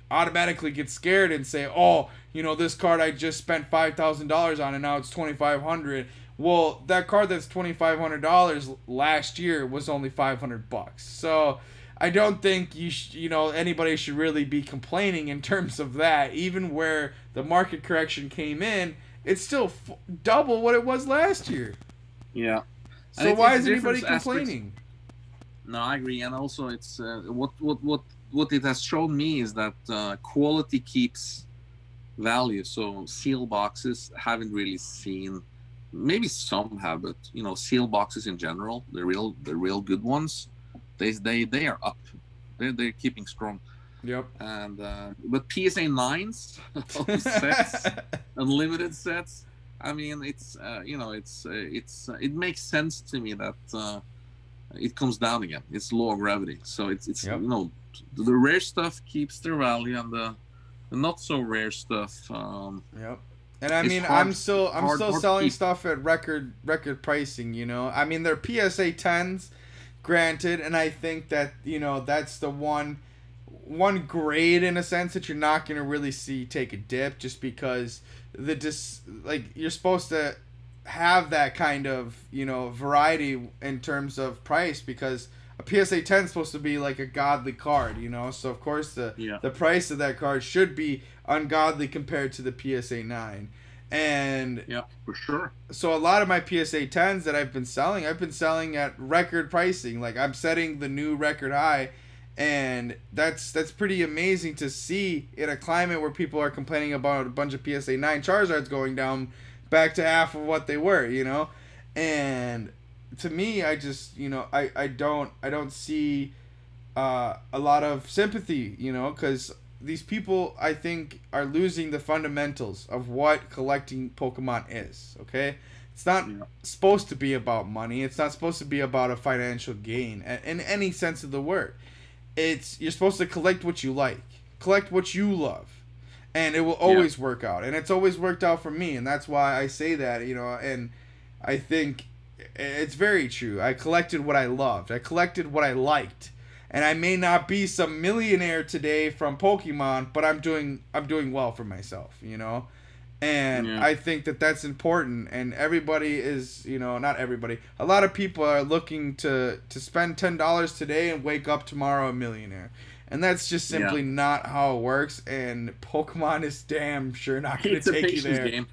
Speaker 1: automatically get scared and say, oh, this card I just spent $5,000 on and now it's $2,500. Well, that card that's $2,500 last year was only $500. So I don't think anybody should really be complaining in terms of that. Even where the market correction came in, it's still double what it was last year.
Speaker 2: Yeah.
Speaker 1: So why is anybody complaining?
Speaker 2: No, I agree, and also it's what it has shown me is that quality keeps value. So seal boxes haven't really seen. Maybe some have, but seal boxes in general, the real good ones, they are up. They're keeping strong.
Speaker 1: Yep.
Speaker 2: And but PSA 9s sets, unlimited sets. I mean, it's it makes sense to me that it comes down again. It's law of gravity. So it's the rare stuff keeps their value, and the not so rare stuff.
Speaker 1: Yep. And I mean, I'm still selling stuff at record pricing. I mean, they're PSA 10s, granted, and I think that that's the one grade in a sense that you're not gonna really see take a dip, just because you're supposed to have that kind of variety in terms of price, because a PSA 10 is supposed to be like a godly card, so of course the price of that card should be ungodly compared to the PSA 9. And
Speaker 2: yeah, for sure.
Speaker 1: So a lot of my PSA 10s that I've been selling at record pricing. Like, I'm setting the new record high, and that's pretty amazing to see in a climate where people are complaining about a bunch of PSA 9 Charizards going down back to half of what they were, you know? And to me, I just, you know, I don't see a lot of sympathy, you know, because these people, I think, are losing the fundamentals of what collecting Pokemon is, okay? It's not supposed to be about money. It's not supposed to be about a financial gain in any sense of the word. You're supposed to collect what you like, collect what you love, and it will always work out. And it's always worked out for me, and that's why I say that, you know, and I think it's very true. I collected what I loved. I collected what I liked. And I may not be some millionaire today from Pokemon, but I'm doing well for myself, you know? And I think that that's important, and everybody is, you know, not everybody. A lot of people are looking to spend $10 today and wake up tomorrow a millionaire. And that's just simply not how it works, and Pokemon is damn sure not going to take you there.
Speaker 2: Game.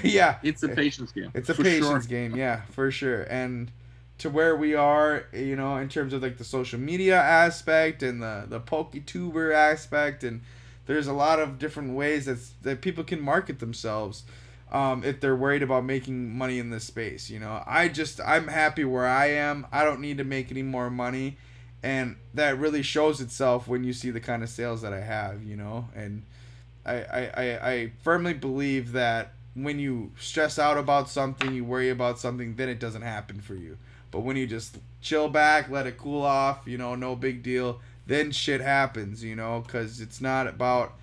Speaker 1: Yeah.
Speaker 2: It's a patience game.
Speaker 1: It's a patience game, yeah, for sure. And to where we are, you know, in terms of like the social media aspect and the PokeTuber aspect, and there's a lot of different ways that people can market themselves if they're worried about making money in this space, you know. I'm happy where I am. I don't need to make any more money, and that really shows itself when you see the kind of sales that I have, you know. And I firmly believe that when you stress out about something, you worry about something, then it doesn't happen for you. But when you just chill back, let it cool off, you know, no big deal, then shit happens, you know, because it's not about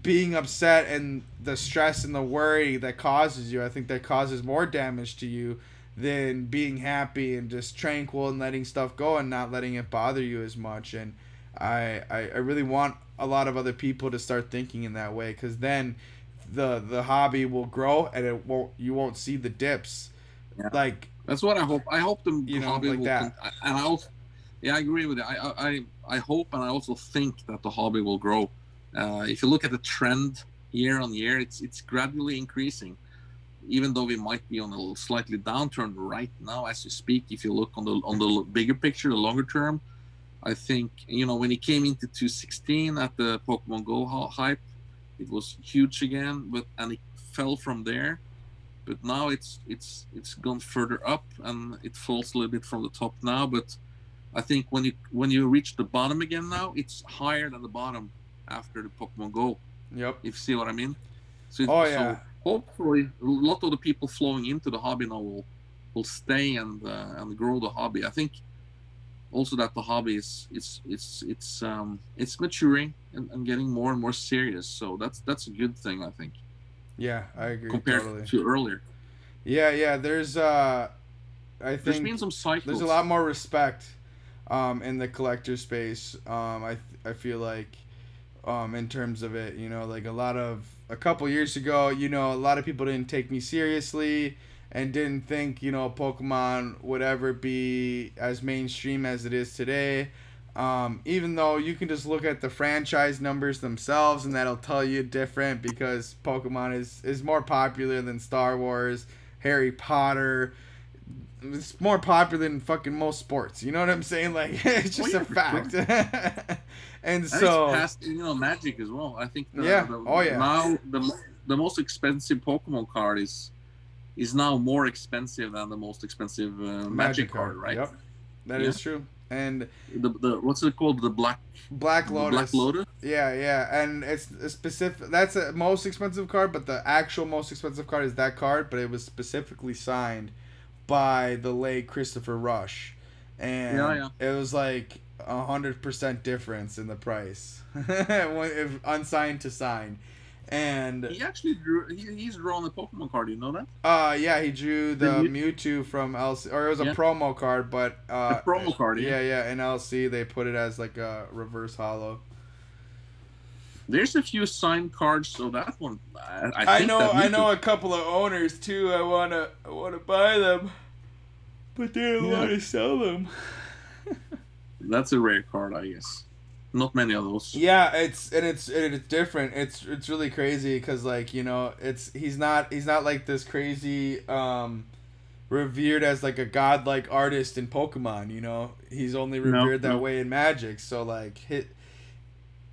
Speaker 1: being upset and the stress and the worry that causes you. I think that causes more damage to you than being happy and just tranquil and letting stuff go and not letting it bother you as much. And I really want a lot of other people to start thinking in that way, because then the hobby will grow and you won't see the dips.
Speaker 2: Yeah.
Speaker 1: Like,
Speaker 2: that's what I hope. I hope the hobby
Speaker 1: like
Speaker 2: will.
Speaker 1: That.
Speaker 2: And I also, I agree with it. I hope, and I also think that the hobby will grow. If you look at the trend year on year, it's gradually increasing, even though we might be on a slightly downturn right now as you speak. If you look on the bigger picture, the longer term, I think, you know, when it came into 2016 at the Pokemon Go hype, it was huge again, and it fell from there. But now it's gone further up, and it falls a little bit from the top now. But I think when you reach the bottom again now, it's higher than the bottom after the Pokemon Go.
Speaker 1: Yep.
Speaker 2: If you see what I mean. So,
Speaker 1: yeah.
Speaker 2: So hopefully a lot of the people flowing into the hobby now will stay and grow the hobby. I think also that the hobby is maturing and getting more and more serious. So that's a good thing, I think.
Speaker 1: Yeah, I agree.
Speaker 2: Compared to earlier.
Speaker 1: Yeah. There's I think
Speaker 2: there's been some cycles.
Speaker 1: There's a lot more respect in the collector space. I feel like in terms of it, you know, like a couple years ago, you know, a lot of people didn't take me seriously and didn't think, you know, Pokemon would ever be as mainstream as it is today. Even though you can just look at the franchise numbers themselves and that'll tell you different, because Pokemon is more popular than Star Wars, Harry Potter. It's more popular than fucking most sports. You know what I'm saying? Like, it's just a fact. And so,
Speaker 2: it's past, you know, Magic as well. I think
Speaker 1: now
Speaker 2: the most expensive Pokemon card is now more expensive than the most expensive Magic card, right?
Speaker 1: Yep, that is true. And
Speaker 2: the what's it called? The Black
Speaker 1: Lotus.
Speaker 2: Black Lotus.
Speaker 1: Yeah, and it's a specific. That's a most expensive card, but the actual most expensive card is that card. But it was specifically signed by the late Christopher Rush, and it was like 100% difference in the price if unsigned to signed. And
Speaker 2: he actually he's drawn the Pokemon card, you know that?
Speaker 1: Yeah, he drew the Mewtwo from LC, or it was a promo card, but
Speaker 2: a promo card.
Speaker 1: Yeah, in LC they put it as like a reverse holo.
Speaker 2: There's a few signed cards of that one.
Speaker 1: I know a couple of owners too. I wanna buy them, but they don't want to sell them.
Speaker 2: That's a rare card, I guess. Not many of those.
Speaker 1: Yeah, it's different. It's really crazy because, like, you know, he's not like this crazy revered as like a godlike artist in Pokemon. You know, he's only revered that way in Magic. So like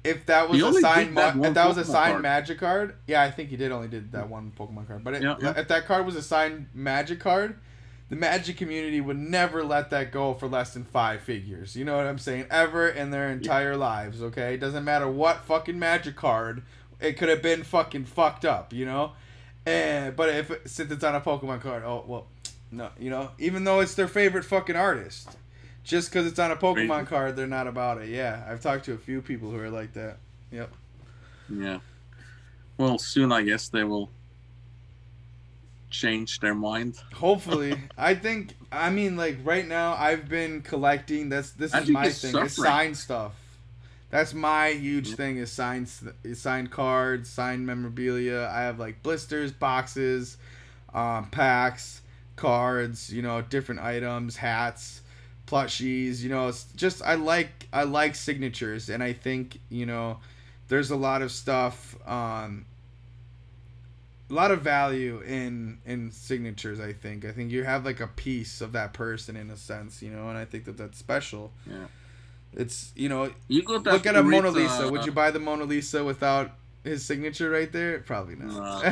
Speaker 1: if that was
Speaker 2: He
Speaker 1: a
Speaker 2: only
Speaker 1: signed
Speaker 2: did that one
Speaker 1: if that was a
Speaker 2: Pokemon
Speaker 1: signed
Speaker 2: card.
Speaker 1: Magic card, yeah, I think he only did that one Pokemon card. But
Speaker 2: Yeah, yeah.
Speaker 1: if that card was a signed Magic card, the Magic community would never let that go for less than 5 figures. You know what I'm saying? Ever in their entire lives, okay? It doesn't matter what fucking Magic card, it could have been fucking fucked up, you know? But since it's on a Pokemon card, oh, well, no, you know? Even though it's their favorite fucking artist. Just because it's on a Pokemon card, they're not about it. Yeah, I've talked to a few people who are like that. Yep.
Speaker 2: Yeah. Well, soon I guess they will change their mind.
Speaker 1: Hopefully. I mean, like, right now, I've been collecting, this is my thing, it's signed stuff. That's my huge thing, is signed cards, signed memorabilia. I have, like, blisters, boxes, packs, cards, you know, different items, hats, plushies, you know. It's just, I like signatures, and I think, you know, there's a lot of stuff, a lot of value in signatures. I think you have like a piece of that person in a sense, you know, and I think that's special.
Speaker 2: Yeah.
Speaker 1: It's, you know,
Speaker 2: look
Speaker 1: at a Mona Lisa. Would you buy the Mona Lisa without his signature right there? Probably not.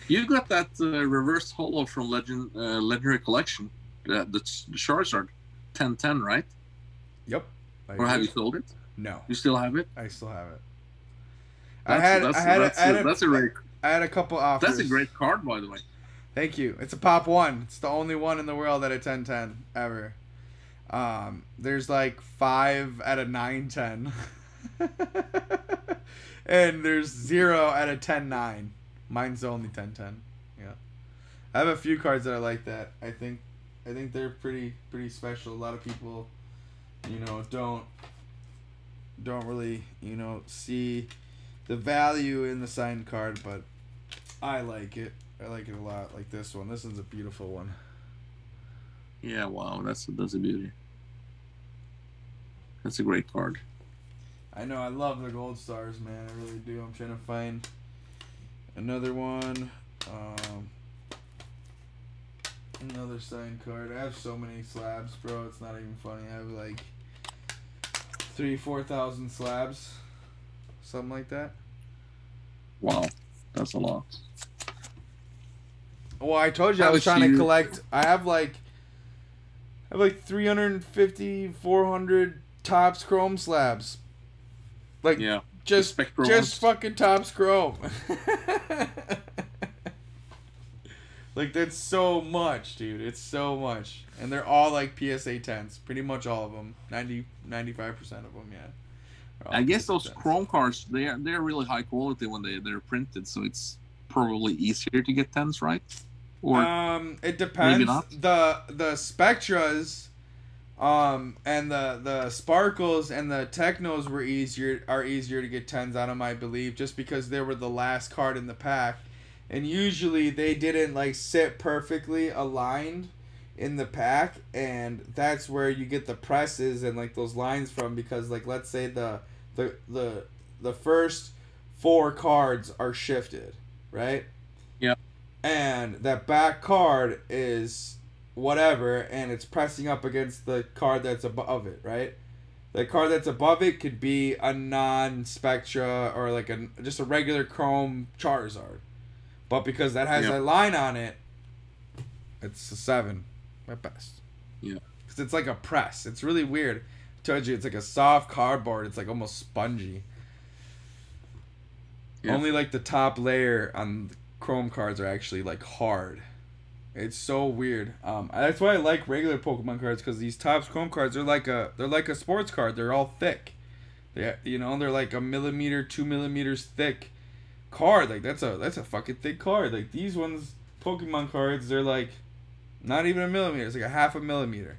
Speaker 2: You got that reverse holo from Legendary Collection. The Charizard 1010, right?
Speaker 1: Yep.
Speaker 2: Or have you sold it?
Speaker 1: No.
Speaker 2: You still have it?
Speaker 1: I still have it.
Speaker 2: That's
Speaker 1: I had a couple offers.
Speaker 2: That's a great card, by the way.
Speaker 1: Thank you. It's a pop 1. It's the only one in the world at a 1010 ever. There's like 5 at a 910. And there's 0 at a 10-9. Mine's the only 10-10. Yeah. I have a few cards that are like that. I think they're pretty special. A lot of people, you know, don't really, you know, see the value in the signed card, but I like it. I like it a lot. Like this one. This one's a beautiful one.
Speaker 2: Yeah, wow, that's a beauty. That's a great card.
Speaker 1: I know, I love the gold stars, man. I really do. I'm trying to find another one. Another signed card. I have so many slabs, bro. It's not even funny. I have like 3,000-4,000 slabs. Something like that.
Speaker 2: Wow, that's a lot.
Speaker 1: Well, I told you I was trying to collect. I have like 350, 400 Topps Chrome slabs. Like,
Speaker 2: yeah,
Speaker 1: just fucking Topps Chrome. Like, that's so much, dude. It's so much. And they're all like PSA 10s. Pretty much all of them. 95% of them, yeah.
Speaker 2: I guess those Chrome cards, they're really high quality when they're printed, so it's probably easier to get 10s, right? Or
Speaker 1: it depends.
Speaker 2: Maybe not.
Speaker 1: The Spectras, and the Sparkles and the Technos are easier to get 10s out of, I believe, just because they were the last card in the pack, and usually they didn't like sit perfectly aligned in the pack, and that's where you get the presses and like those lines from, because like let's say the first 4 cards are shifted, right?
Speaker 2: Yeah.
Speaker 1: And that back card is whatever, and it's pressing up against the card that's above it, right? The card that's above it could be a non-Spectra or like just a regular Chrome Charizard. But because that has a line on it, it's a 7 at best.
Speaker 2: Yeah.
Speaker 1: Because it's like a press. It's really weird. I told you, it's like a soft cardboard. It's like almost spongy. Yeah. Only like the top layer on Chrome cards are actually like hard. It's so weird. That's why I like regular Pokemon cards, because these Topps Chrome cards are like a sports card. They're all thick. They're like 1 millimeter, 2 millimeters thick card. Like that's a fucking thick card. Like these ones, Pokemon cards, they're like not even 1 millimeter. It's like a 0.5 millimeter,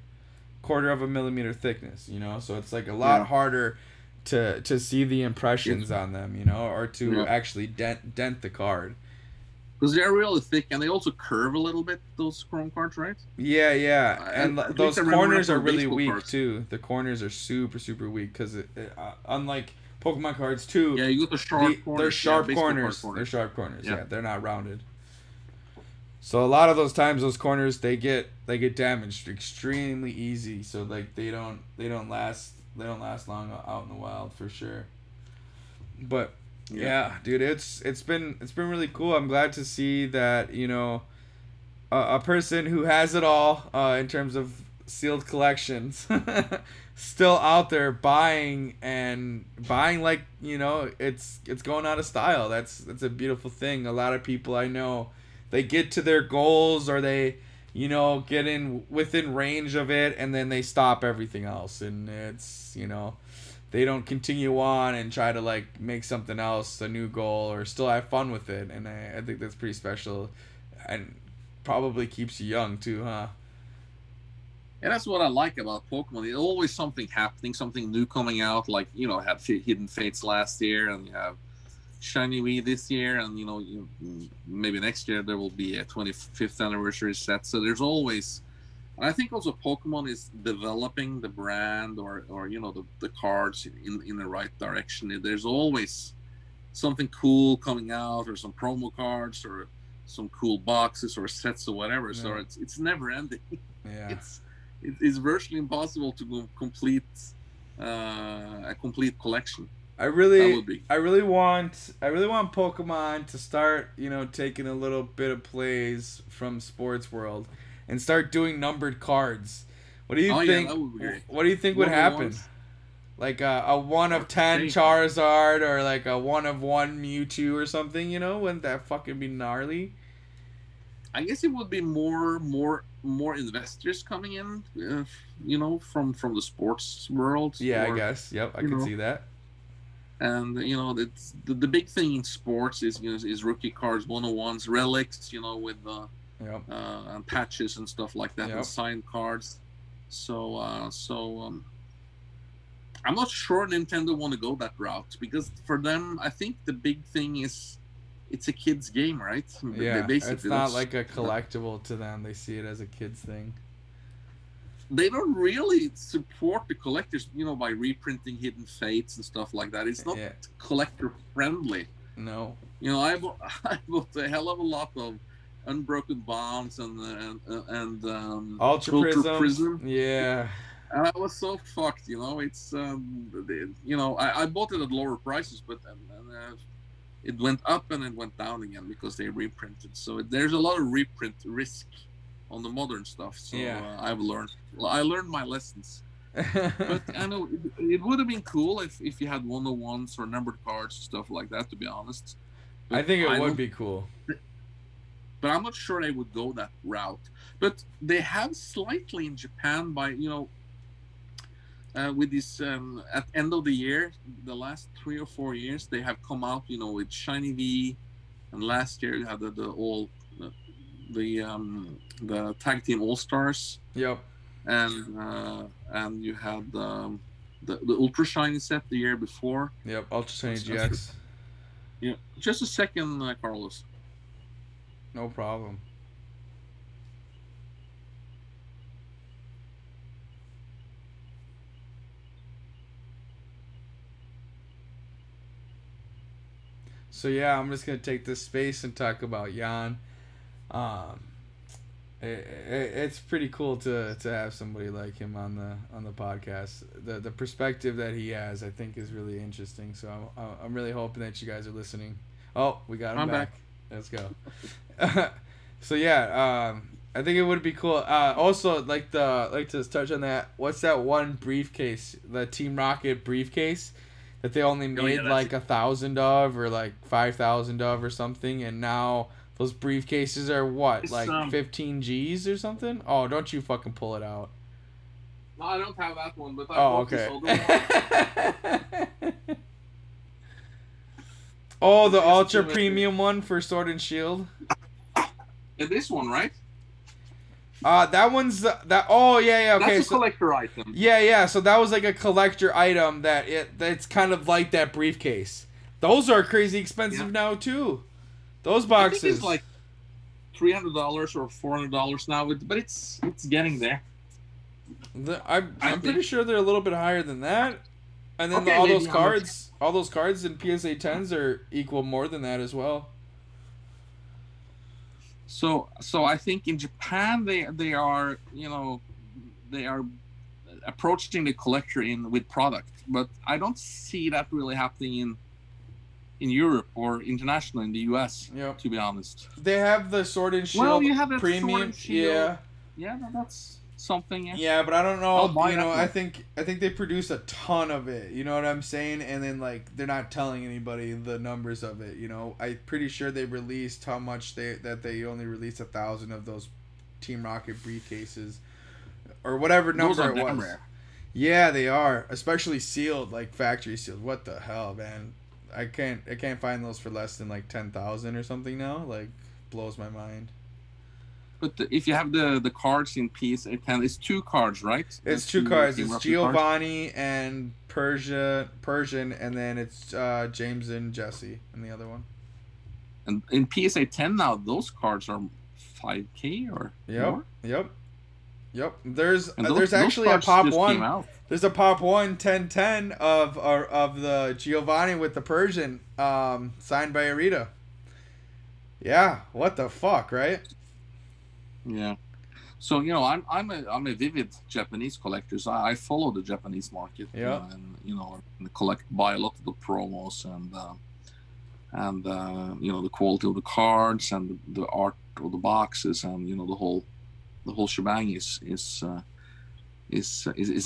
Speaker 1: 1/4 millimeter thickness. You know, so it's like a lot harder to see the impressions on them. You know, or to actually dent the card.
Speaker 2: Because they're really thick, and they also curve a little bit, those Chrome cards, right?
Speaker 1: Yeah. And those corners are really weak,
Speaker 2: cards.
Speaker 1: Too. The corners are super, super weak, because unlike Pokemon cards, too...
Speaker 2: Yeah, you got the sharp corners.
Speaker 1: They're sharp corners. They're sharp corners, yeah. They're not rounded. So a lot of those times, those corners, they get damaged extremely easy, so like they don't last They don't last long out in the wild for sure. But yeah, dude, it's been really cool. I'm glad to see that, you know, a person who has it all in terms of sealed collections still out there buying like, you know, it's going out of style. That's a beautiful thing. A lot of people I know, they get to their goals, or they, you know, get in within range of it, and then they stop everything else, and it's, you know, they don't continue on and try to like make something else a new goal or still have fun with it. And I think that's pretty special, and probably keeps you young too, huh?
Speaker 2: And that's what I like about Pokemon. There's always something happening, something new coming out. Like, you know, had Hidden Fates last year, and you have Shiny V this year, and you know, maybe next year there will be a 25th anniversary set. So there's always, and I think also Pokemon is developing the brand, or you know, the cards in the right direction. There's always something cool coming out, or some promo cards, or some cool boxes or sets or whatever. Yeah. So it's never ending.
Speaker 1: Yeah.
Speaker 2: It's virtually impossible to complete a complete collection.
Speaker 1: I really want Pokemon to start, you know, taking a little bit of plays from Sports World and start doing numbered cards. What do you think? Yeah, that would be great. What do you think would happen? Like a 1 of 10 Charizard, or like a 1 of 1 Mewtwo or something, you know? Wouldn't that fucking be gnarly?
Speaker 2: I guess it would be more investors coming in, you know, from the sports world.
Speaker 1: Yeah, I guess. Yep, I can see that.
Speaker 2: And you know, it's the big thing in sports is, you know, is rookie cards, 101s, relics, you know, with and patches and stuff like that, and signed cards. So I'm not sure Nintendo want to go that route, because for them, I think the big thing is it's a kid's game, right?
Speaker 1: Yeah, it's not like a collectible to them. They see it as a kid's thing.
Speaker 2: They don't really support the collectors, you know, by reprinting Hidden Fates and stuff like that. It's not collector friendly.
Speaker 1: No.
Speaker 2: You know, I bought a hell of a lot of Unbroken Bonds and
Speaker 1: Ultra Prism. Yeah.
Speaker 2: And I was so fucked, you know. It's you know, I bought it at lower prices, but it went up and it went down again because they reprinted. So there's a lot of reprint risk on the modern stuff. So I learned my lessons. But I know it would have been cool if you had 101s or numbered cards, stuff like that, to be honest.
Speaker 1: But I think it would be cool.
Speaker 2: But I'm not sure they would go that route. But they have slightly in Japan, by, you know, with this at end of the year, the last 3 or 4 years, they have come out, you know, with Shiny V, and last year you had the tag team All Stars.
Speaker 1: Yep.
Speaker 2: And you had the Ultra Shiny set the year before.
Speaker 1: Yep, Ultra Shiny GX.
Speaker 2: Yeah, just a second, Carlos.
Speaker 1: No problem. So yeah, I'm just gonna take this space and talk about Jan. It's pretty cool to have somebody like him on the podcast. The perspective that he has, I think, is really interesting. So I'm really hoping that you guys are listening. Oh, we got him back. Let's go. So yeah, I think it would be cool. Also, like to touch on that. What's that one briefcase? The Team Rocket briefcase that they only made like 1,000 of, or like 5,000 of, or something, and now those briefcases are what, like 15 G's or something? Oh, don't you fucking pull it out.
Speaker 2: No, I don't have that one, but I bought this older one.
Speaker 1: Oh, the ultra premium one for Sword and Shield.
Speaker 2: Yeah, this one, right?
Speaker 1: That one's that. Oh yeah, okay.
Speaker 2: That's a collector item.
Speaker 1: Yeah. So that was like a collector item that's kind of like that briefcase. Those are crazy expensive now too. Those boxes.
Speaker 2: I think it's like $300 or $400 now, but it's getting there.
Speaker 1: I'm pretty sure they're a little bit higher than that. And then all those cards in PSA 10s are equal more than that as well.
Speaker 2: So I think in Japan they are, you know, they are approaching the collector with product, but I don't see that really happening in Europe or international in the US.
Speaker 1: Yep.
Speaker 2: To be honest,
Speaker 1: they have the Sword and Shield.
Speaker 2: Well, you have that
Speaker 1: premium.
Speaker 2: Sword and Shield.
Speaker 1: Yeah.
Speaker 2: Yeah, that's something. Yeah.
Speaker 1: Yeah, but I don't know. You know,
Speaker 2: one.
Speaker 1: I think they produce a ton of it. You know what I'm saying? And then like they're not telling anybody the numbers of it. You know, I'm pretty sure they released how much they only released 1,000 of those Team Rocket briefcases, or whatever number it was. Rare. Yeah, they are, especially sealed, like factory sealed. What the hell, man? I can't find those for less than like 10,000 or something now. Like, blows my mind.
Speaker 2: But if you have the cards in PSA 10, it's 2 cards, right?
Speaker 1: It's 2 cards. It's Giovanni cards. And Persian, and then it's James and Jesse in the other one.
Speaker 2: And in PSA 10 now, those cards are 5K or more?
Speaker 1: Yep. There's actually a pop 1. There's a pop 1 1010 of the Giovanni with the Persian, signed by Arita. Yeah, what the fuck, right?
Speaker 2: Yeah. So I'm a vivid Japanese collector. So I follow the Japanese market.
Speaker 1: Yeah.
Speaker 2: And buy a lot of the promos and the quality of the cards and the art of the boxes and the whole shebang is a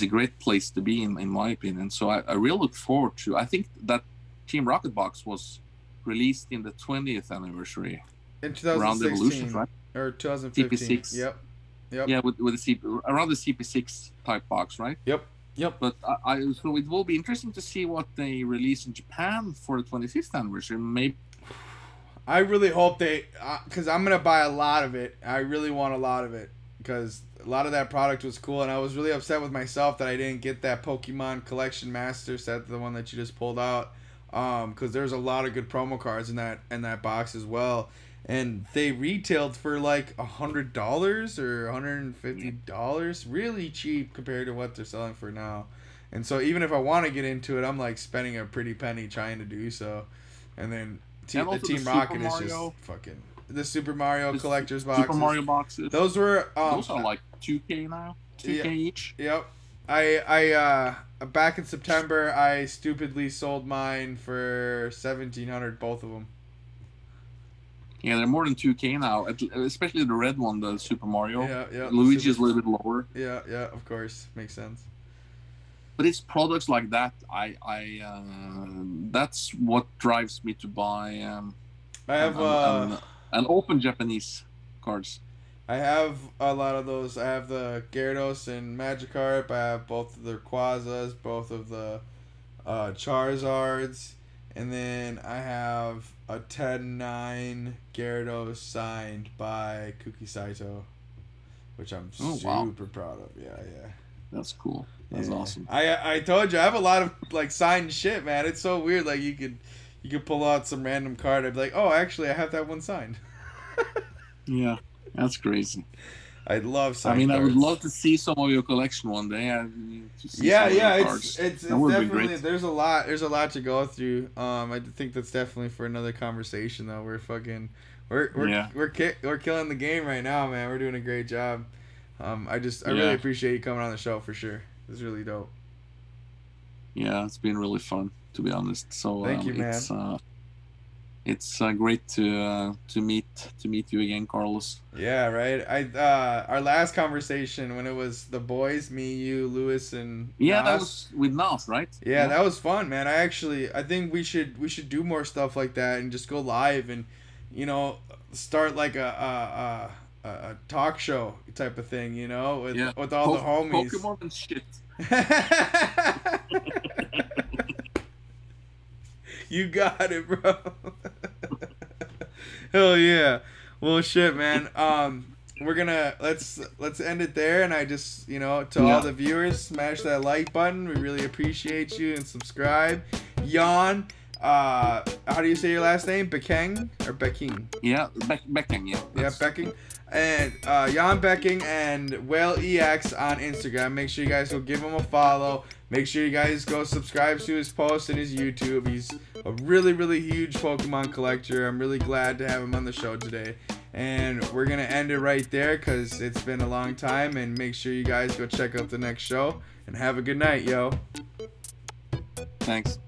Speaker 2: great place to be in my opinion. So I really look forward to. I think that Team Rocket box was released in the 20th anniversary
Speaker 1: in 2016
Speaker 2: around Evolution, right?
Speaker 1: Or 2015.
Speaker 2: CP6.
Speaker 1: Yep.
Speaker 2: Yeah, with the around the CP6 type box, right?
Speaker 1: Yep.
Speaker 2: But so it will be interesting to see what they release in Japan for the 25th anniversary. Maybe.
Speaker 1: I really hope they, because I'm gonna buy a lot of it. I really want a lot of it because a lot of that product was cool, and I was really upset with myself that I didn't get that Pokemon Collection Master set, the one that you just pulled out, because there's a lot of good promo cards in that box as well. And they retailed for like $100 or $150, really cheap compared to what they're selling for now. And so even if I want to get into it, I'm like spending a pretty penny trying to do so. And then the Team Rocket is just fucking the Super Mario collector's boxes.
Speaker 2: Super Mario boxes.
Speaker 1: Those were
Speaker 2: those are like 2K now. 2K each.
Speaker 1: Yep. I back in September I stupidly sold mine for $1,700, both of them.
Speaker 2: Yeah, they're more than 2K now, especially the red one, the Super Mario.
Speaker 1: Yeah.
Speaker 2: Luigi's a little bit lower.
Speaker 1: Yeah, of course. Makes sense.
Speaker 2: But it's products like that, that's what drives me to buy
Speaker 1: I have
Speaker 2: an open Japanese cards.
Speaker 1: I have a lot of those. I have the Gyarados and Magikarp. I have both of the Quasas, both of the Charizards. And then I have a 10-9 Gyarados signed by Kuki Saito, which I'm super proud of. Yeah.
Speaker 2: That's cool. That's awesome.
Speaker 1: I told you I have a lot of like signed shit, man. It's so weird. Like you could pull out some random card. I'd be like, oh, actually, I have that one signed.
Speaker 2: Yeah, that's crazy.
Speaker 1: I love signed cards.
Speaker 2: I would love to see some of your collection one day.
Speaker 1: It's definitely there's a lot to go through. I think that's definitely for another conversation though. We're killing the game right now, man. We're doing a great job. I really appreciate you coming on the show for sure. It's really dope.
Speaker 2: Yeah, it's been really fun to be honest. So
Speaker 1: thank you, man.
Speaker 2: It's great to meet you again, Carlos.
Speaker 1: Yeah, right. Our last conversation when it was the boys, me, you, Lewis, and
Speaker 2: Nas. That was with Nas, right?
Speaker 1: Yeah, that was fun, man. I think we should do more stuff like that and just go live and start like a talk show type of thing, with all the homies.
Speaker 2: Pokemon and shit.
Speaker 1: You got it, bro. Hell yeah. Well, shit, man. We're gonna let's end it there, and I just all the viewers, smash that like button. We really appreciate you, and subscribe. Jan, how do you say your last name? Bekeng or Becking?
Speaker 2: Yeah, Becking. Yeah.
Speaker 1: Yeah, Becking. And Jan Becking and Whale EX on Instagram. Make sure you guys go give him a follow. Make sure you guys go subscribe to his posts and his YouTube. He's a really, really huge Pokemon collector. I'm really glad to have him on the show today. And we're going to end it right there because it's been a long time. And make sure you guys go check out the next show. And have a good night, yo.
Speaker 2: Thanks.